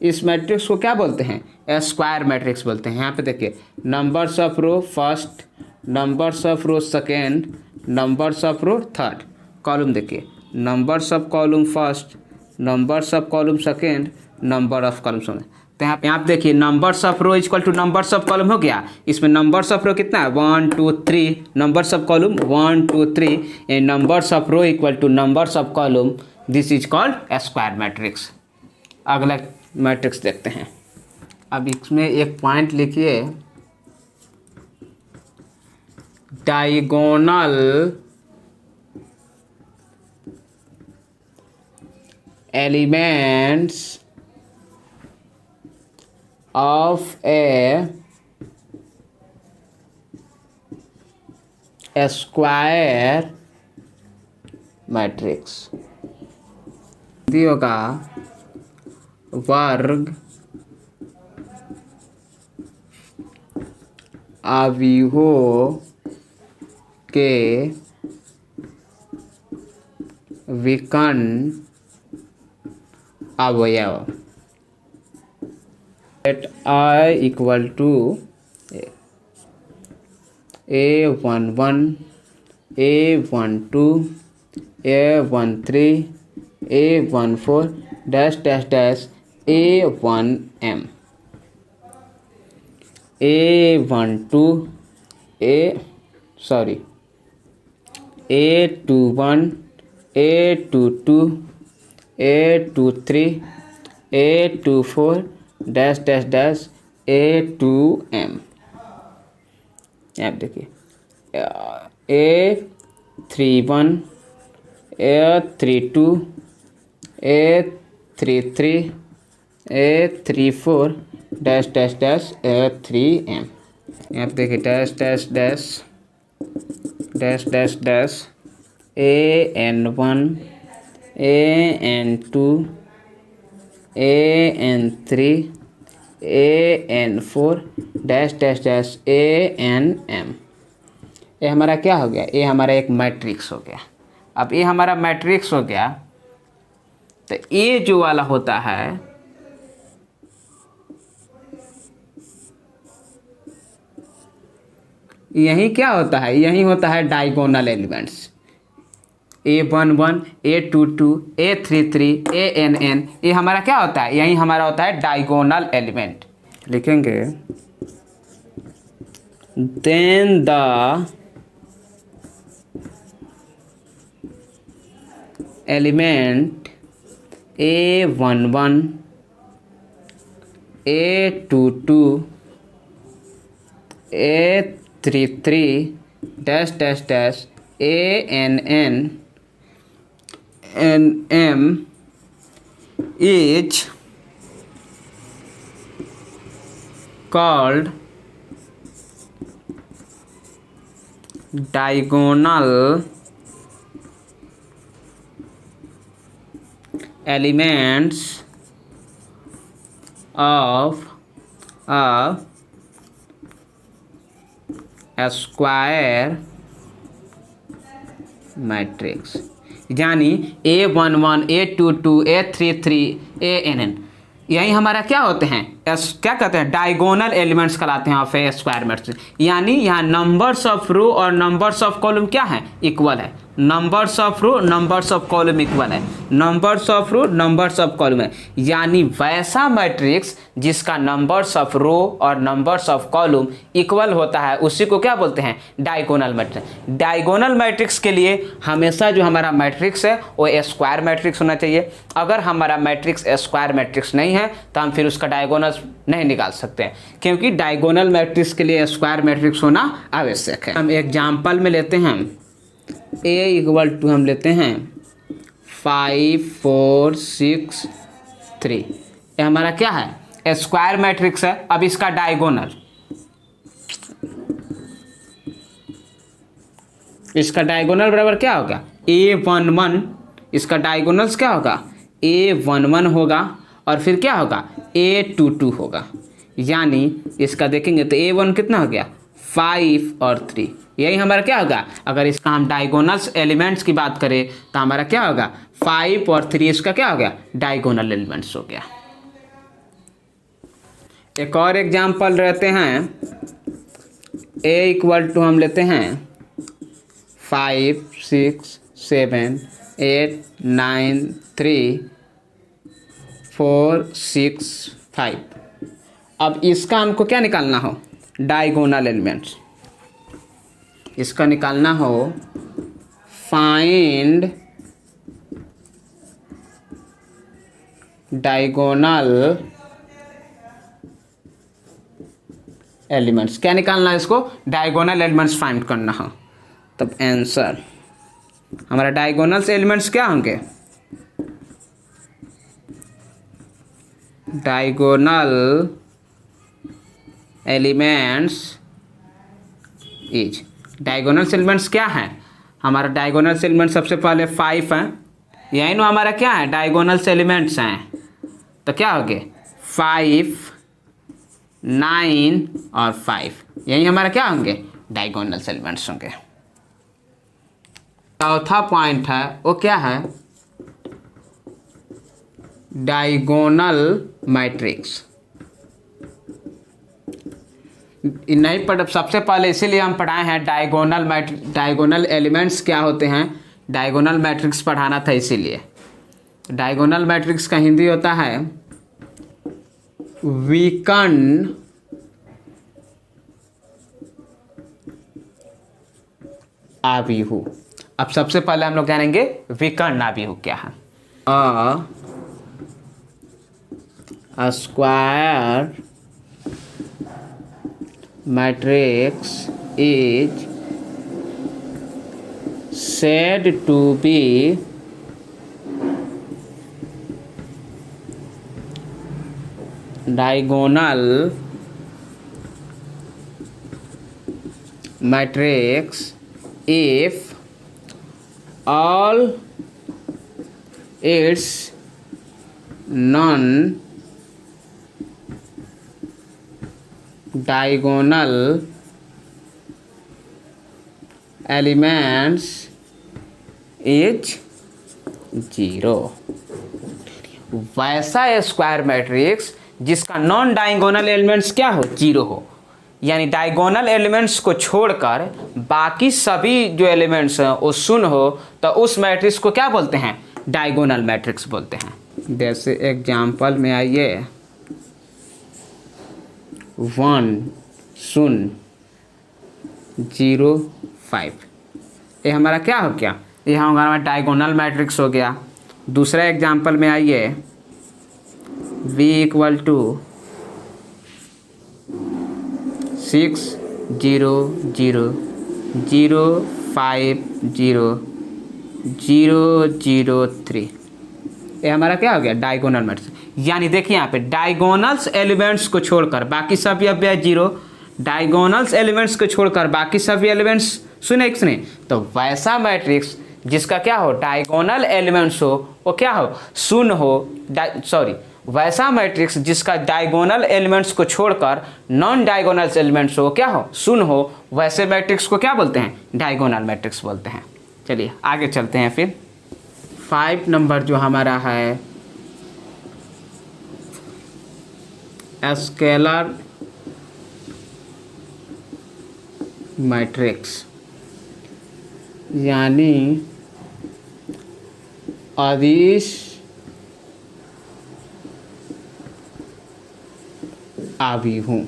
इस मैट्रिक्स को क्या बोलते हैं, स्क्वायर मैट्रिक्स बोलते हैं। यहाँ पे देखिए numbers of row first, numbers of row second, numbers of row third. Column देखिए numbers of column first, numbers of column second, number of column second. तो यहाँ पे देखिए numbers of row equal to numbers of column हो गया। इसमें numbers of रो कितना है, 1 2 3, numbers of column 1 2 3, and numbers of row equal to numbers of column. This is called square matrix. अगला मैट्रिक्स देखते हैं। अब इसमें एक पॉइंट लिखिए, diagonal elements of a square matrix होगा वर्ग आव्यूहों के विकर्ण अवयव। At I equal to A11 A12 A13 A14 dash dash dash A1M A12 A21 A22 A23 A24 dash dash dash A2M। आप देखिए A31 A32 A33 A34 dash dash dash A3M। यहाँ पे देखिए dash dash dash dash dash dash AN1 AN2 AN3 AN4 dash dash dash ANM। ये हमारा क्या हो गया, ये हमारा एक मैट्रिक्स हो गया। अब ये हमारा मैट्रिक्स हो गया, तो ये जो वाला होता है यही क्या होता है, यही होता है diagonal elements. A11 A22 A33 ANN, ये हमारा क्या होता है, यही हमारा होता है डायगोनल एलिमेंट। लिखेंगे then the element A11 A22 A33 dash dash dash ANN NM is called diagonal elements of a square matrix, यानी A11 A22 A33 ANN, यही हमारा क्या होते हैं, क्या कहते हैं, डायगोनल एलिमेंट्स कहलाते हैं ऑफ ए स्क्वायर मैट्रिक्स। यानी यहाँ नंबर्स ऑफ रो और नंबर्स ऑफ कॉलम क्या है, इक्वल है। Numbers of row numbers of column equal है, numbers of row numbers of column है। यानी वैसा मैट्रिक्स जिसका नंबर्स ऑफ रो और नंबर्स ऑफ कॉलम इक्वल होता है उसी को क्या बोलते हैं, डायगोनल मैट्रिक्स। डायगोनल मैट्रिक्स के लिए हमेशा जो हमारा मैट्रिक्स है वो स्क्वायर मैट्रिक्स होना चाहिए। अगर हमारा मैट्रिक्स स्क्वायर मैट्रिक्स नहीं है तो हम फिर उसका डायगोनल नहीं निकाल सकते हैं, क्योंकि डायगोनल मैट्रिक्स के लिए स्क्वायर मैट्रिक्स होना आवश्यक है। हम एग्जाम्पल में लेते हैं A = हम लेते हैं 5 4 6 3, ये हमारा क्या है, स्क्वायर मैट्रिक्स है। अब इसका डायगोनल, इसका डायगोनल बराबर क्या होगा, A11, इसका डायगोनल्स क्या होगा, A11 होगा और फिर क्या होगा, A22 होगा। यानी इसका देखेंगे तो A1 कितना हो गया, 5 और 3, यही हमारा क्या होगा। अगर इसका हम डायगोनल्स एलिमेंट्स की बात करें तो हमारा क्या होगा, 5 और 3 इसका क्या हो गया, डायगोनल एलिमेंट्स हो गया। एक और एग्जाम्पल रहते हैं, A = हम लेते हैं 5 6 7 8 9 3 4 6 5। अब इसका हमको क्या निकालना हो, डायगोनल एलिमेंट्स। इसका निकालना हो फाइंड डायगोनल एलिमेंट्स। क्या निकालना है इसको, डायगोनल एलिमेंट्स फाइंड करना हो। तब आंसर हमारा डायगोनल एलिमेंट्स क्या होंगे, diagonal elements is, diagonal elements क्या है, हमारा डायगोनल एलिमेंट सबसे पहले 5 है, यही ना हमारा क्या है, डायगोनल एलिमेंट्स हैं। तो क्या हो गए 5 9 और 5, यही हमारा क्या होंगे, डायगोनल एलिमेंट्स होंगे। चौथा पॉइंट है वो क्या है, डायगोनल मैट्रिक्स। नहीं पढ़, सबसे पहले इसीलिए हम पढ़ाए हैं डायगोनल एलिमेंट्स क्या होते हैं, डायगोनल मैट्रिक्स पढ़ाना था इसीलिए। डायगोनल मैट्रिक्स का हिंदी होता है विकर्ण आव्यूह। अब सबसे पहले हम लोग जानेंगे विकर्ण आव्यूह क्या है। A square matrix is said to be diagonal matrix if all its non-diagonal elements is 0। वैसा स्क्वायर मैट्रिक्स जिसका नॉन डायगोनल एलिमेंट्स क्या हो, 0 हो। यानी डायगोनल एलिमेंट्स को छोड़कर बाकी सभी जो एलिमेंट्स हैं वो 0 हो, तो उस मैट्रिक्स को क्या बोलते हैं, डायगोनल मैट्रिक्स बोलते हैं। जैसे एग्जाम्पल में आइए 1 0 0 5, ये हमारा क्या हो गया, ये हमारा डायगोनल मैट्रिक्स हो गया। दूसरा एग्जाम्पल में आइए V = 6 0 0 0 5 0 0 0 3, ये हमारा क्या हो गया, डायगोनल मैट्रिक्स। यानी देखिए यहाँ पे डायगोनल्स एलिमेंट्स को छोड़कर बाकी सभी अव्यय 0, डायगोनल्स एलिमेंट्स को छोड़कर बाकी सभी एलिमेंट्स सुने सुने, तो वैसा मैट्रिक्स जिसका क्या हो डायगोनल एलिमेंट्स हो वो क्या हो शून्य हो, वैसा मैट्रिक्स जिसका डायगोनल एलिमेंट्स को छोड़कर नॉन डायगोनल एलिमेंट्स हो क्या हो शून्य हो, वैसे मैट्रिक्स को क्या बोलते हैं डायगोनल मैट्रिक्स बोलते हैं। चलिए आगे चलते हैं फिर 5 नंबर जो हमारा है स्केलर मैट्रिक्स, यानी अदिश आव्यूह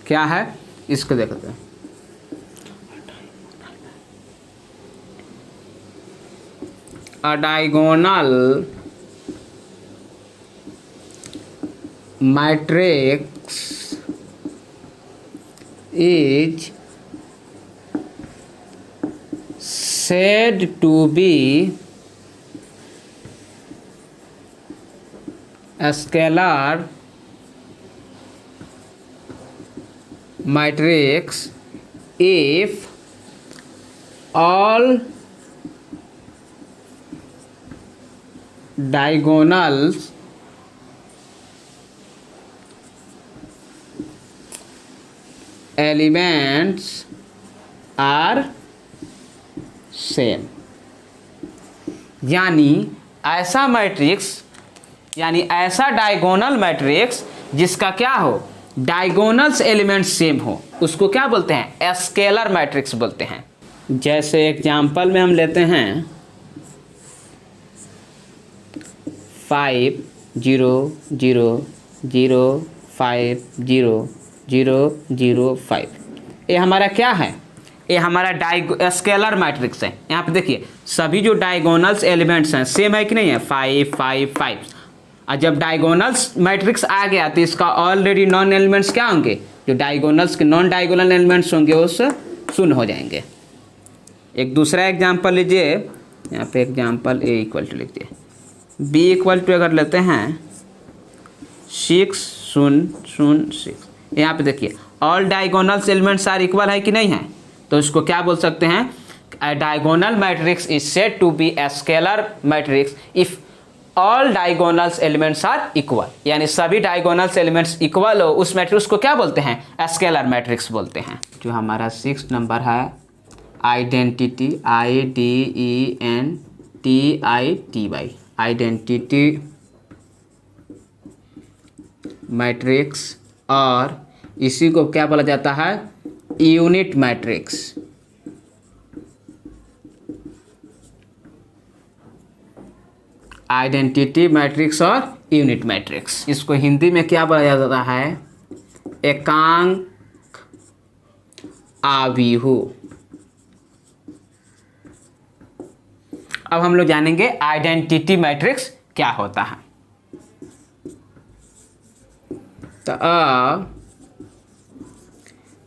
क्या है इसको देखते हैं। A diagonal matrix is said to be a scalar matrix if all diagonals elements are same, यानी ऐसा मैट्रिक्स यानी ऐसा डायगोनल मैट्रिक्स जिसका क्या हो डायगोनल्स एलिमेंट्स सेम हो उसको क्या बोलते हैं स्केलर मैट्रिक्स बोलते हैं। जैसे एग्जांपल में हम लेते हैं 5 0 0 0 5 0 0 0 5, ये हमारा क्या है ये हमारा स्केलर मैट्रिक्स है। यहाँ पे देखिए सभी जो डायगोनल्स एलिमेंट्स हैं सेम है कि नहीं है 5 5 5, और जब डायगोनल्स मैट्रिक्स आ गया तो इसका ऑलरेडी नॉन एलिमेंट्स क्या होंगे जो डायगोनल्स के नॉन डायगोनल एलिमेंट्स होंगे उस शून्य हो जाएंगे। एक दूसरा एग्जांपल लीजिए, यहाँ पे एग्जांपल ए इक्वल टू लिखिए बी इक्वल टू अगर लेते हैं 6 0 0 6, यहाँ पे देखिए all diagonals elements are equal है कि नहीं है, तो इसको क्या बोल सकते हैं diagonal matrix is said to be a scalar matrix if all diagonals elements are equal, यानी सभी डायगोनल्स एलिमेंट्स इक्वल हो उस मैट्रिक्स को क्या बोलते हैं स्केलर मैट्रिक्स बोलते हैं। जो हमारा 6 नंबर है आइडेंटिटी IDENTITY आइडेंटिटी मैट्रिक्स, और इसी को क्या बोला जाता है यूनिट मैट्रिक्स। आइडेंटिटी मैट्रिक्स और यूनिट मैट्रिक्स, इसको हिंदी में क्या बोला जाता है एकांक आव्यूह। अब हम लोग जानेंगे आइडेंटिटी मैट्रिक्स क्या होता है। तो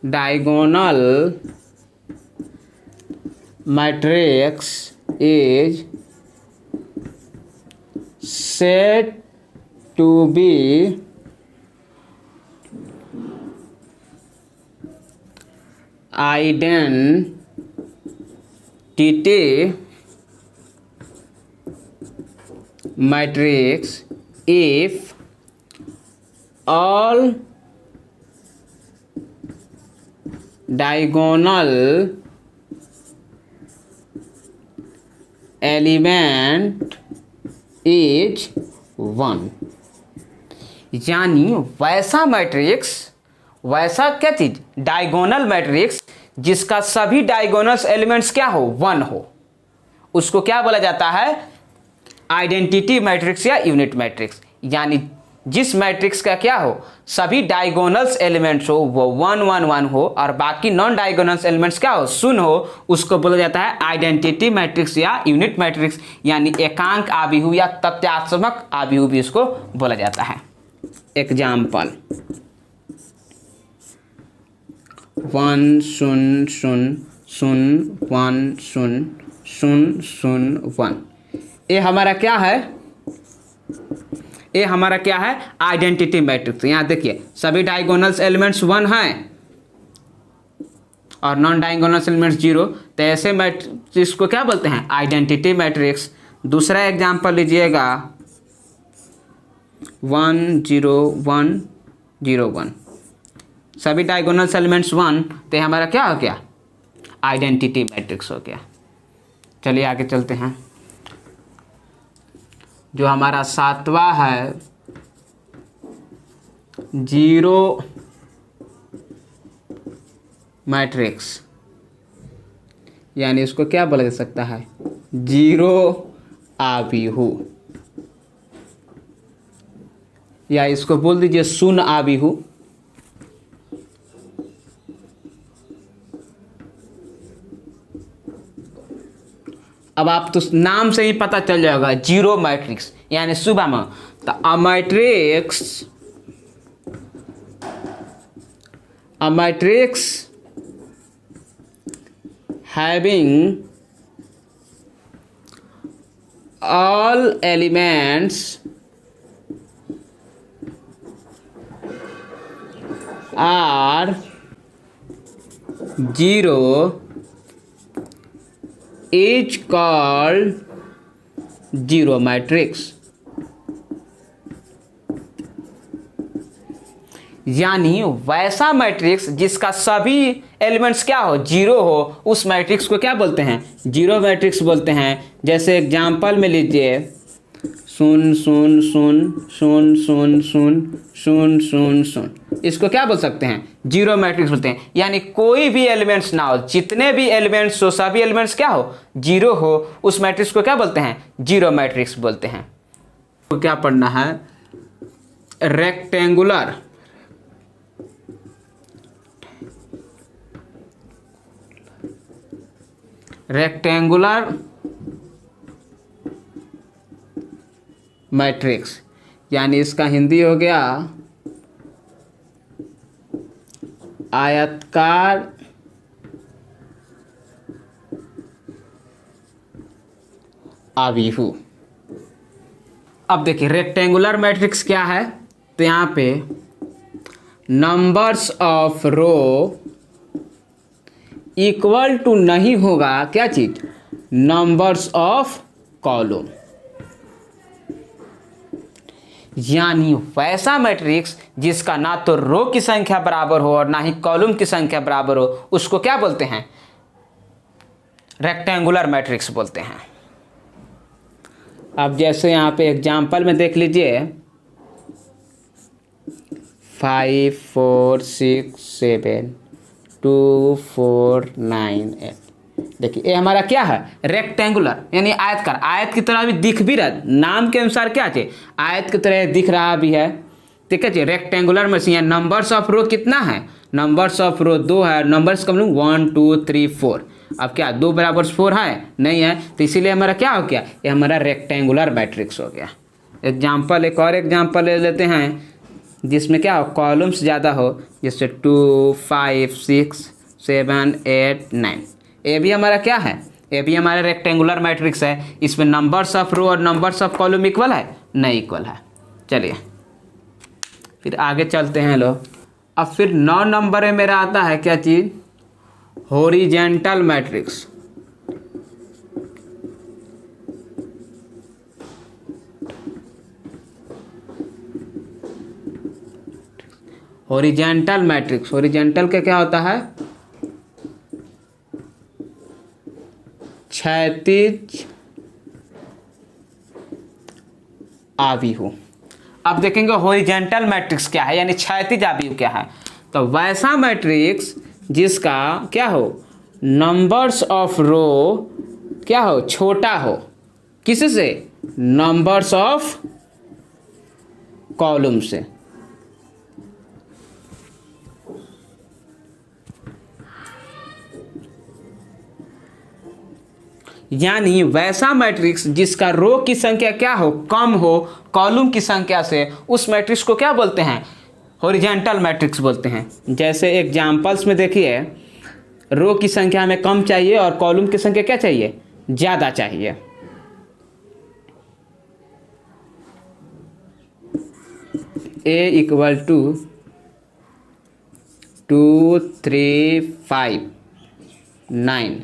diagonal matrix is said to be identity matrix if all diagonal element is 1, यानी वैसा मैट्रिक्स वैसा क्या चीज डायगोनल मैट्रिक्स जिसका सभी डायगोनल्स एलिमेंट्स क्या हो 1 हो उसको क्या बोला जाता है आइडेंटिटी मैट्रिक्स या यूनिट मैट्रिक्स। यानी जिस मैट्रिक्स का क्या हो सभी डायगोनल्स एलिमेंट्स हो वो 1 1 1 हो और बाकी नॉन डायगोनल्स एलिमेंट्स क्या हो 0 हो, उसको बोला जाता है आइडेंटिटी मैट्रिक्स या यूनिट मैट्रिक्स, यानी एकांक आव्यूह या तथ्यात्मक आव्यूह भी इसको बोला जाता है। एग्जाम्पल 1 0 0 0 1 0 0 0 1, ये हमारा क्या है ये हमारा क्या है, आइडेंटिटी मैट्रिक्स। यहाँ देखिए सभी डायगोनल्स एलिमेंट्स 1 हैं और नॉन डायगोनल्स एलिमेंट्स 0, तो ऐसे मैट्रिक्स को क्या बोलते हैं, आइडेंटिटी मैट्रिक्स। दूसरा एग्जांपल लीजिएगा 1 0 1 0 1, सभी डायगोनल्स एलिमेंट्स 1, तो ये हमारा क्या हो गया, आइडेंटिटी मैट्रिक्स हो गया। चलिए आगे चलते हैं। जो हमारा 7वां है 0 मैट्रिक्स, यानी इसको क्या बोला जा सकता है, 0 आव्यूह, या इसको बोल दीजिए शून्य आव्यूह। अब आप तो नाम से ही पता चल जाएगा, 0 मैट्रिक्स यानी सुबह में, तो a matrix having all elements are 0 is called 0 matrix। यानी वैसा मैट्रिक्स जिसका सभी एलिमेंट्स क्या हो, 0 हो, उस मैट्रिक्स को क्या बोलते हैं, 0 मैट्रिक्स बोलते हैं। जैसे एग्जांपल में लीजिए 0 0 0 0 0 0 0 0, इसको क्या बोल सकते हैं, 0 मैट्रिक्स बोलते हैं। यानी कोई भी एलिमेंट्स ना हो, जितने भी एलिमेंट्स हो, सभी एलिमेंट्स क्या हो, 0 हो, उस मैट्रिक्स को क्या बोलते हैं, 0 मैट्रिक्स बोलते हैं। तो क्या पढ़ना है, रेक्टेंगुलर मैट्रिक्स, यानी इसका हिंदी हो गया आयताकार आव्यूह। अब देखिए रेक्टेंगुलर मैट्रिक्स क्या है, तो यहाँ पे numbers of row equal to नहीं होगा क्या चीज, नंबर्स ऑफ कॉलम। यानी वैसा मैट्रिक्स जिसका ना तो रो की संख्या बराबर हो और ना ही कॉलम की संख्या बराबर हो, उसको क्या बोलते हैं, रेक्टेंगुलर मैट्रिक्स बोलते हैं। अब जैसे यहाँ पे एग्जांपल में देख लीजिए 5 4 6 7 2 4 9 8, देखिए ये हमारा क्या है, रेक्टेंगुलर यानी आयतकार, आयत की तरह भी दिख भी रहा, नाम के अनुसार क्या चाहिए, आयत की तरह दिख रहा भी है। ठीक है जी, रेक्टेंगुलर में से नंबर्स ऑफ रो कितना है, नंबर्स ऑफ रो 2 है, नंबर्स कम लूँ 1 2 3 4। अब क्या 2 बराबर 4 है, नहीं है, तो इसीलिए हमारा क्या हो गया, ये हमारा रेक्टेंगुलर मैट्रिक्स हो गया। एग्जाम्पल, एक और एग्जाम्पल ले लेते हैं जिसमें क्या हो, कॉलम्स ज़्यादा हो, जैसे 2 5 6 7 8 9, ये भी हमारा क्या है, ये भी हमारा रेक्टेंगुलर मैट्रिक्स है। इसमें नंबर्स ऑफ रो और नंबर्स ऑफ कॉलम इक्वल है, नहीं इक्वल है। चलिए फिर आगे चलते हैं लोग। अब फिर 9 नंबर में मेरा आता है क्या चीज़, horizontal matrix. Horizontal matrix, horizontal का क्या होता है, क्षैतिज आव्यूह। अब देखेंगे हॉरिजॉन्टल मैट्रिक्स क्या है, यानी क्षैतिज आव्यूह क्या है। तो वैसा मैट्रिक्स जिसका क्या हो, नंबर्स ऑफ रो क्या हो, छोटा हो, किससे, नंबर्स ऑफ कॉलम से। यानी वैसा मैट्रिक्स जिसका रो की संख्या क्या हो, कम हो कॉलम की संख्या से, उस मैट्रिक्स को क्या बोलते हैं, हॉरिजॉन्टल मैट्रिक्स बोलते हैं। जैसे एग्जांपल्स में देखिए, रो की संख्या हमें कम चाहिए और कॉलम की संख्या क्या चाहिए, ज़्यादा चाहिए। ए इक्वल टू 2 3 5 9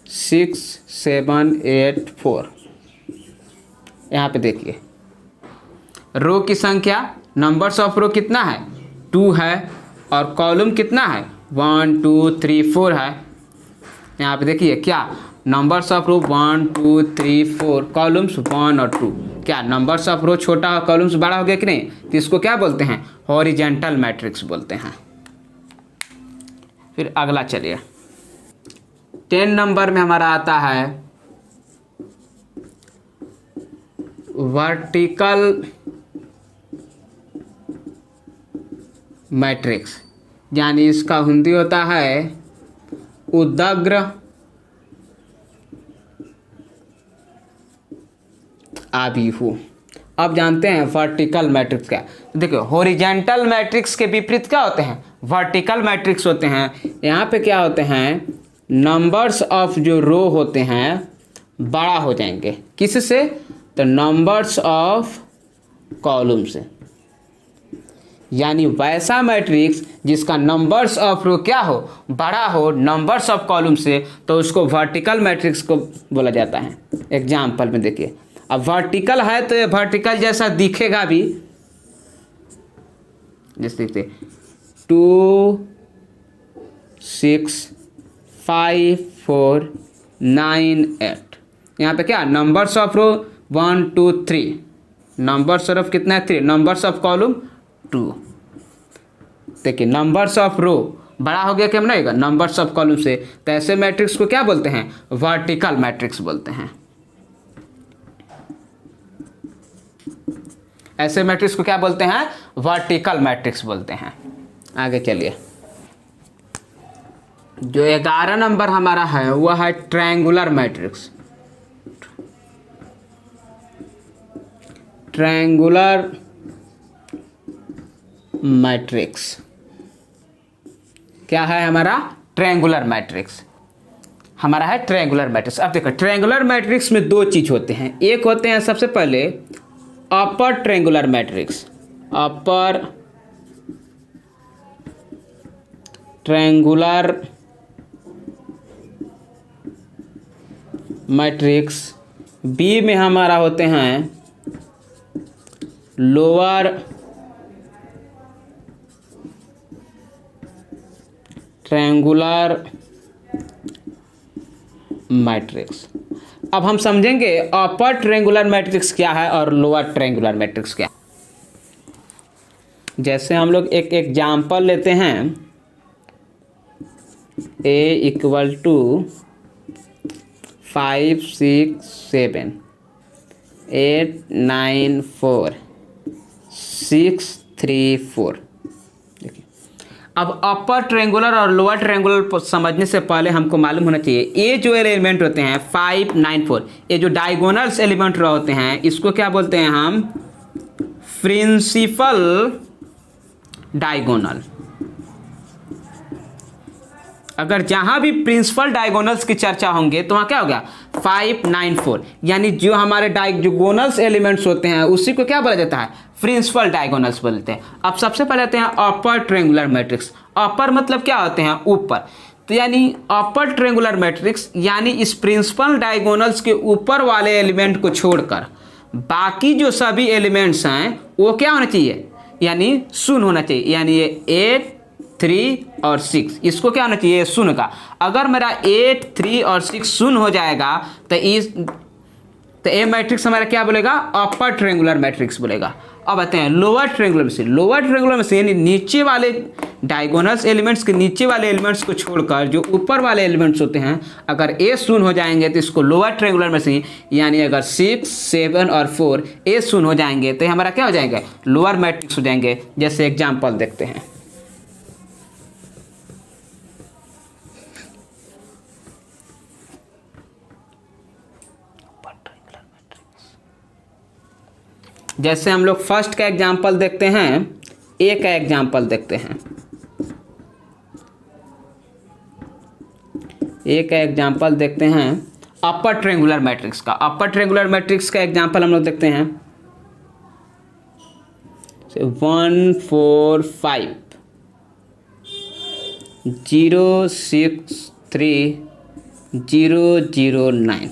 6 7 8 4। यहाँ पे देखिए रो की संख्या, नंबर्स ऑफ रो कितना है 2 है, और कॉलम कितना है 1 2 3 4 है। यहाँ पे देखिए क्या नंबर्स ऑफ रो 1 2 3 4, कॉलम्स 1 और 2। क्या नंबर्स ऑफ रो छोटा और कॉलम्स बड़ा हो गया कि नहीं, तो इसको क्या बोलते हैं हॉरिजॉन्टल मैट्रिक्स बोलते हैं। फिर अगला चलिए 10 नंबर में हमारा आता है वर्टिकल मैट्रिक्स, यानी इसका हिंदी होता है उदग्र आव्यूह। अब जानते हैं वर्टिकल मैट्रिक्स क्या। देखो हॉरिजॉन्टल मैट्रिक्स के विपरीत क्या होते हैं वर्टिकल मैट्रिक्स होते हैं। यहाँ पे क्या होते हैं नंबर्स ऑफ जो रो होते हैं बड़ा हो जाएंगे, किससे, तो नंबर्स ऑफ कॉलम से। यानी वैसा मैट्रिक्स जिसका नंबर्स ऑफ रो क्या हो बड़ा हो नंबर्स ऑफ कॉलम से, तो उसको वर्टिकल मैट्रिक्स को बोला जाता है। एग्जाम्पल में देखिए, अब वर्टिकल है तो ये वर्टिकल जैसा दिखेगा भी, जैसे देखते 2 6 5 4 9 8। यहाँ पे क्या numbers of row 1 2 3, numbers of कितना है 3, नंबर्स ऑफ कॉलम 2। देखिए नंबर्स ऑफ रो बड़ा हो गया क्या बनाएगा नंबर्स ऑफ कॉलम से, तो ऐसे मैट्रिक्स को क्या बोलते हैं वर्टिकल मैट्रिक्स बोलते हैं। ऐसे मैट्रिक्स को क्या बोलते हैं वर्टिकल मैट्रिक्स बोलते हैं। आगे चलिए जो 11 नंबर हमारा है वह है ट्रायंगुलर मैट्रिक्स। ट्रायंगुलर मैट्रिक्स क्या है हमारा ट्रायंगुलर मैट्रिक्स हमारा है ट्रायंगुलर मैट्रिक्स। अब देखो ट्रायंगुलर मैट्रिक्स में दो चीज होते हैं, एक होते हैं सबसे पहले upper triangular matrix, upper triangular matrix. B में हमारा होते हैं लोअर ट्रायंगुलर मैट्रिक्स। अब हम समझेंगे अपर ट्रायंगुलर मैट्रिक्स क्या है और लोअर ट्रायंगुलर मैट्रिक्स क्या है। जैसे हम लोग एक एग्जाम्पल लेते हैं, A इक्वल टू 5 6 7 8 9 4 6 3 4। अब अपर ट्रायंगुलर और लोअर ट्रायंगुलर समझने से पहले हमको मालूम होना चाहिए ये जो एलिमेंट होते हैं 5 9 4, ये जो डायगोनल्स एलिमेंट होते हैं इसको क्या बोलते हैं हम प्रिंसिपल डायगोनल। अगर जहां भी प्रिंसिपल डायगोनल्स की चर्चा होंगे तो वहां क्या होगा 5 9 4, यानी जो हमारे डायगोनल्स एलिमेंट्स होते हैं उसी को क्या बोला जाता है प्रिंसिपल डायगोनल्स बोलते हैं। अब सबसे पहले आते हैं अपर ट्रायंगुलर मैट्रिक्स। अपर मतलब क्या होते हैं ऊपर, तो यानी अपर ट्रायंगुलर मैट्रिक्स यानी इस प्रिंसिपल डायगोनल्स के ऊपर वाले एलिमेंट को छोड़कर बाकी जो सभी एलिमेंट्स हैं वो क्या होना चाहिए यानी शून्य होना चाहिए। यानी ये 8 3 और 6 इसको क्या होना चाहिए शून्य का। अगर मेरा 8 3 और 6 शून्य हो जाएगा तो ये मैट्रिक्स हमारा क्या बोलेगा अपर ट्रायंगुलर मैट्रिक्स बोलेगा। अब आते हैं लोअर ट्रायंगुलर में से। लोअर ट्रायंगुलर में से यानी नीचे वाले डायगोनल्स एलिमेंट्स के नीचे वाले एलिमेंट्स को छोड़कर जो ऊपर वाले एलिमेंट्स होते हैं अगर ए शून्य हो जाएंगे तो इसको लोअर ट्रायंगुलर में से, यानी अगर 6 7 और 4 ए शून्य हो जाएंगे तो हमारा क्या हो जाएगा लोअर मैट्रिक्स हो जाएंगे। जैसे एग्जाम्पल देखते हैं, जैसे हम लोग फर्स्ट का एग्जाम्पल देखते हैं, ए का एग्जाम्पल देखते हैं। ए का एग्जाम्पल देखते हैं अपर ट्रायंगुलर मैट्रिक्स का। अपर ट्रायंगुलर मैट्रिक्स का एग्जाम्पल हम लोग देखते हैं 145 063 009।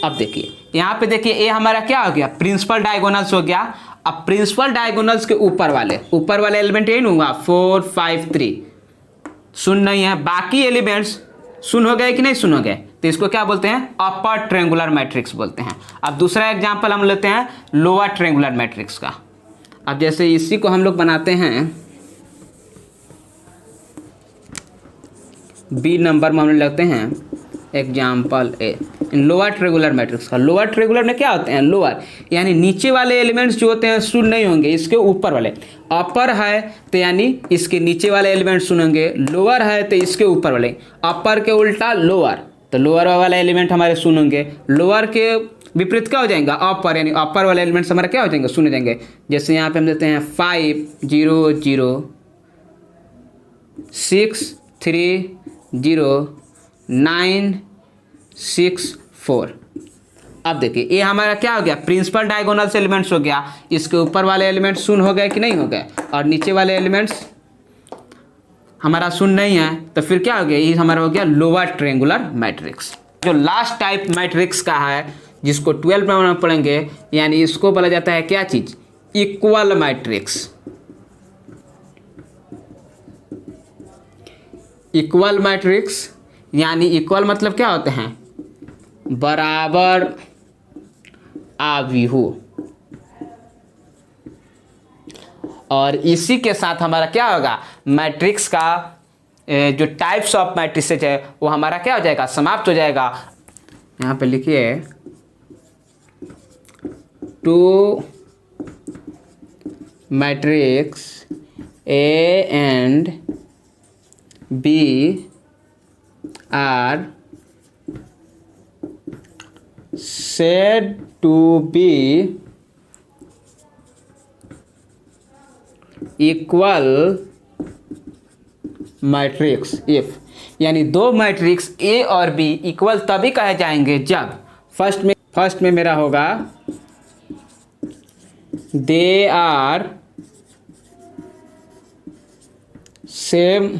अब देखिए यहाँ पे देखिए ये हमारा क्या हो गया, प्रिंसिपल डायगोनल्स हो गया। अब प्रिंसिपल डायगोनल्स के ऊपर वाले एलिमेंट ये होगा 453 शून्य नहीं है, बाकी एलिमेंट्स शून्य हो गए कि नहीं शून्य हो गए, तो इसको क्या बोलते हैं, अपर ट्रायंगुलर मैट्रिक्स बोलते हैं। अब दूसरा एग्जांपल हम लेते हैं लोअर ट्रायंगुलर मैट्रिक्स का। अब जैसे इसी को हम लोग बनाते हैं बी नंबर में हम लेते हैं एग्जाम्पल ए इन लोअर ट्रायंगुलर मैट्रिक्स का। लोअर ट्रायंगुलर में क्या होते हैं, लोअर यानी नीचे वाले एलिमेंट्स जो होते हैं शून्य नहीं होंगे, इसके ऊपर वाले। अपर है तो यानी इसके नीचे वाले एलिमेंट्स शून्य होंगे, लोअर है तो इसके ऊपर वाले। अपर के उल्टा लोअर, तो लोअर वाला एलिमेंट हमारे शून्य होंगे, लोअर के विपरीत क्या हो जाएगा, अपर, यानी अपर वाले एलिमेंट्स हमारे क्या हो जाएंगे, शून्य जाएंगे। जैसे यहाँ पे हम देते हैं 5 0 0 6 3 0 9 6 4। अब देखिए ये हमारा क्या हो गया, प्रिंसिपल डायगोनल्स एलिमेंट्स हो गया। इसके ऊपर वाले एलिमेंट्स शून्य हो गए कि नहीं हो गए, और नीचे वाले एलिमेंट्स हमारा शून्य नहीं है, तो फिर क्या हो गया, ये हमारा हो गया लोअर ट्रायंगुलर मैट्रिक्स। जो लास्ट टाइप मैट्रिक्स का है जिसको 12 में हम पढ़ेंगे, यानी इसको बोला जाता है क्या चीज, इक्वल मैट्रिक्स। इक्वल मैट्रिक्स यानी इक्वल मतलब क्या होते हैं, बराबर आव्यूह। और इसी के साथ हमारा क्या होगा, मैट्रिक्स का जो टाइप्स ऑफ मैट्रिसेज है वो हमारा क्या हो जाएगा, समाप्त हो जाएगा। यहाँ पे लिखिए 2 matrix A and B are said to be equal matrix if, यानी दो मैट्रिक्स ए और बी इक्वल तभी कहे जाएंगे जब फर्स्ट में मेरा होगा दे आर सेम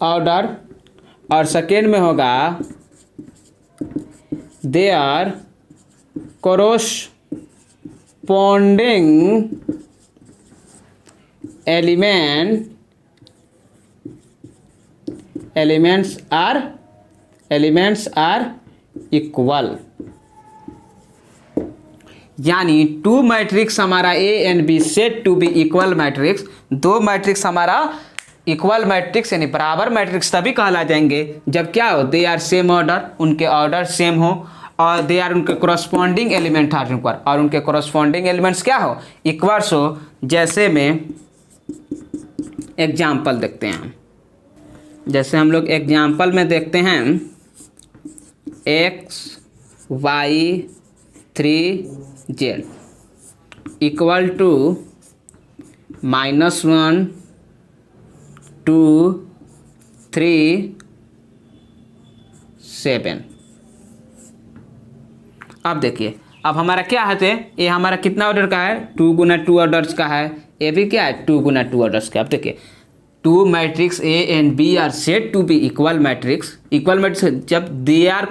ऑर्डर, और सेकेंड में होगा they are corresponding elements are equal. यानी टू मैट्रिक्स हमारा A and B said to be equal matrix, दो मैट्रिक्स हमारा इक्वल मैट्रिक्स यानी बराबर मैट्रिक्स तभी कहला जाएंगे जब क्या हो, दे आर सेम ऑर्डर, उनके ऑर्डर सेम हो, और दे आर उनके कोरस्पॉन्डिंग एलिमेंट आर इक्वल, और उनके कोरस्पॉन्डिंग एलिमेंट्स क्या हो, इक्वल्स हो। जैसे में एग्जाम्पल देखते हैं, जैसे हम लोग एग्जाम्पल में देखते हैं x y 3 z equal to -1 2 3 7। अब देखिए अब हमारा क्या है, ये हमारा कितना ऑर्डर का है, 2 गुना 2 ऑर्डर्स का है, ये भी क्या है 2 गुना 2 ऑर्डर्स का। अब देखिए two matrix A and B are said to be equal matrix. Equal matrix जब they are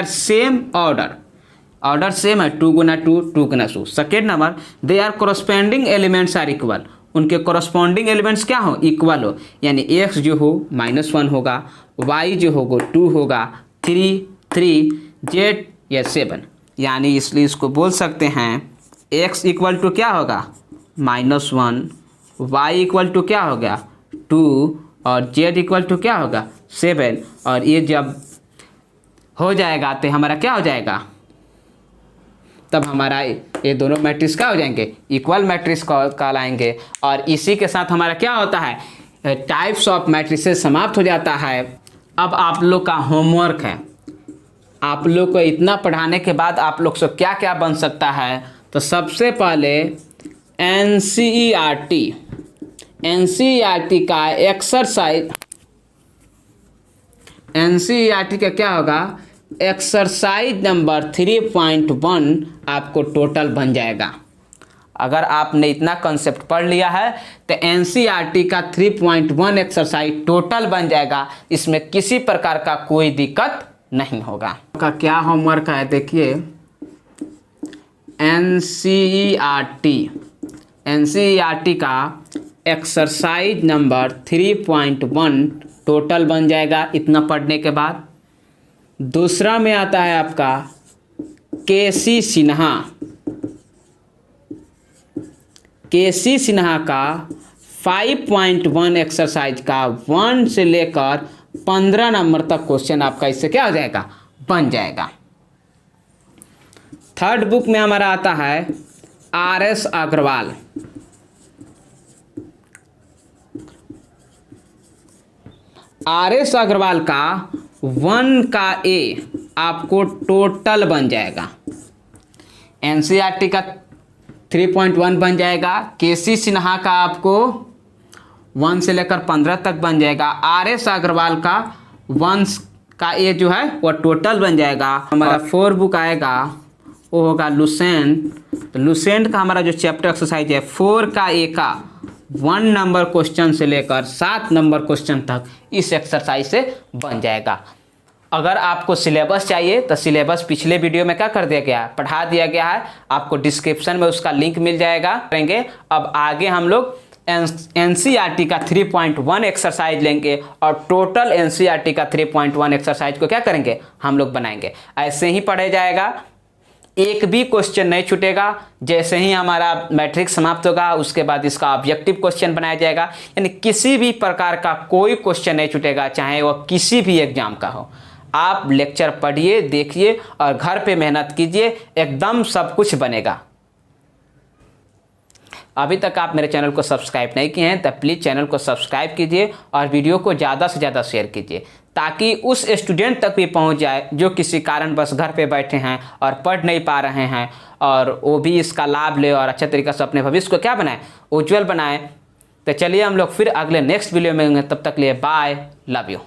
same order same है, 2 गुना 2 2 गुना 2। Second number they are corresponding elements are equal, उनके कोरस्पॉन्डिंग एलिमेंट्स क्या हो, इक्वल हो। यानी x जो हो -1 होगा, y जो होगा 2 होगा, 3 z या 7। यानी इसलिए इसको बोल सकते हैं x इक्वल टू क्या होगा -1, y इक्वल टू क्या हो गया 2, और z इक्वल टू क्या होगा 7। और ये जब हो जाएगा तो हमारा क्या हो जाएगा, तब हमारा ये दोनों मैट्रिक्स क्या हो जाएंगे, इक्वल मैट्रिक्स कहलाएंगे। और इसी के साथ हमारा क्या होता है, टाइप्स ऑफ मैट्रिसेस समाप्त हो जाता है। अब आप लोग का होमवर्क है, आप लोग को इतना पढ़ाने के बाद आप लोग से क्या क्या बन सकता है, तो सबसे पहले एनसीईआरटी का एक्सरसाइज, एनसीईआरटी का क्या होगा, एक्सरसाइज नंबर 3.1 आपको टोटल बन जाएगा। अगर आपने इतना कॉन्सेप्ट पढ़ लिया है तो एनसीईआरटी का 3.1 एक्सरसाइज टोटल बन जाएगा। इसमें किसी प्रकार का कोई दिक्कत नहीं होगा। का क्या होमवर्क है देखिए, एनसीईआरटी का एक्सरसाइज नंबर 3.1 टोटल बन जाएगा इतना पढ़ने के बाद। दूसरा में आता है आपका केसी सिन्हा का 5.1 एक्सरसाइज का 1 से लेकर 15 नंबर तक क्वेश्चन आपका इससे क्या हो जाएगा, बन जाएगा। थर्ड बुक में हमारा आता है आरएस अग्रवाल। आरएस अग्रवाल का 1 का ए आपको टोटल बन जाएगा। एनसीईआरटी का 3.1 बन जाएगा। केसी सिन्हा का आपको 1 से लेकर 15 तक बन जाएगा। आरएस अग्रवाल का 1 का ए जो है वो टोटल बन जाएगा। हमारा 4 बुक आएगा वो होगा लुसेंट। तो लुसेंट का हमारा जो चैप्टर एक्सरसाइज है 4 का ए का 1 नंबर क्वेश्चन से लेकर 7 नंबर क्वेश्चन तक इस एक्सरसाइज से बन जाएगा। अगर आपको सिलेबस चाहिए तो सिलेबस पिछले वीडियो में क्या कर दिया गया है, पढ़ा दिया गया है। आपको डिस्क्रिप्शन में उसका लिंक मिल जाएगा। करेंगे अब आगे हम लोग एनसीईआरटी का 3.1 एक्सरसाइज लेंगे और टोटल एनसीईआरटी का 3.1 एक्सरसाइज को क्या करेंगे, हम लोग बनाएंगे। ऐसे ही पढ़े जाएगा, एक भी क्वेश्चन नहीं छूटेगा। जैसे ही हमारा मैट्रिक समाप्त होगा उसके बाद इसका ऑब्जेक्टिव क्वेश्चन बनाया जाएगा। यानी किसी भी प्रकार का कोई क्वेश्चन नहीं छूटेगा, चाहे वो किसी भी एग्जाम का हो। आप लेक्चर पढ़िए, देखिए और घर पे मेहनत कीजिए, एकदम सब कुछ बनेगा। अभी तक आप मेरे चैनल को सब्सक्राइब नहीं किए हैं तो प्लीज़ चैनल को सब्सक्राइब कीजिए और वीडियो को ज़्यादा से ज़्यादा शेयर कीजिए, ताकि उस स्टूडेंट तक भी पहुंच जाए जो किसी कारण बस घर पे बैठे हैं और पढ़ नहीं पा रहे हैं, और वो भी इसका लाभ ले और अच्छे तरीके से अपने भविष्य को क्या बनाए, उज्जवल बनाए। तो चलिए हम लोग फिर अगले नेक्स्ट वीडियो में मिलेंगे। तब तक लिए बाय, लव यू।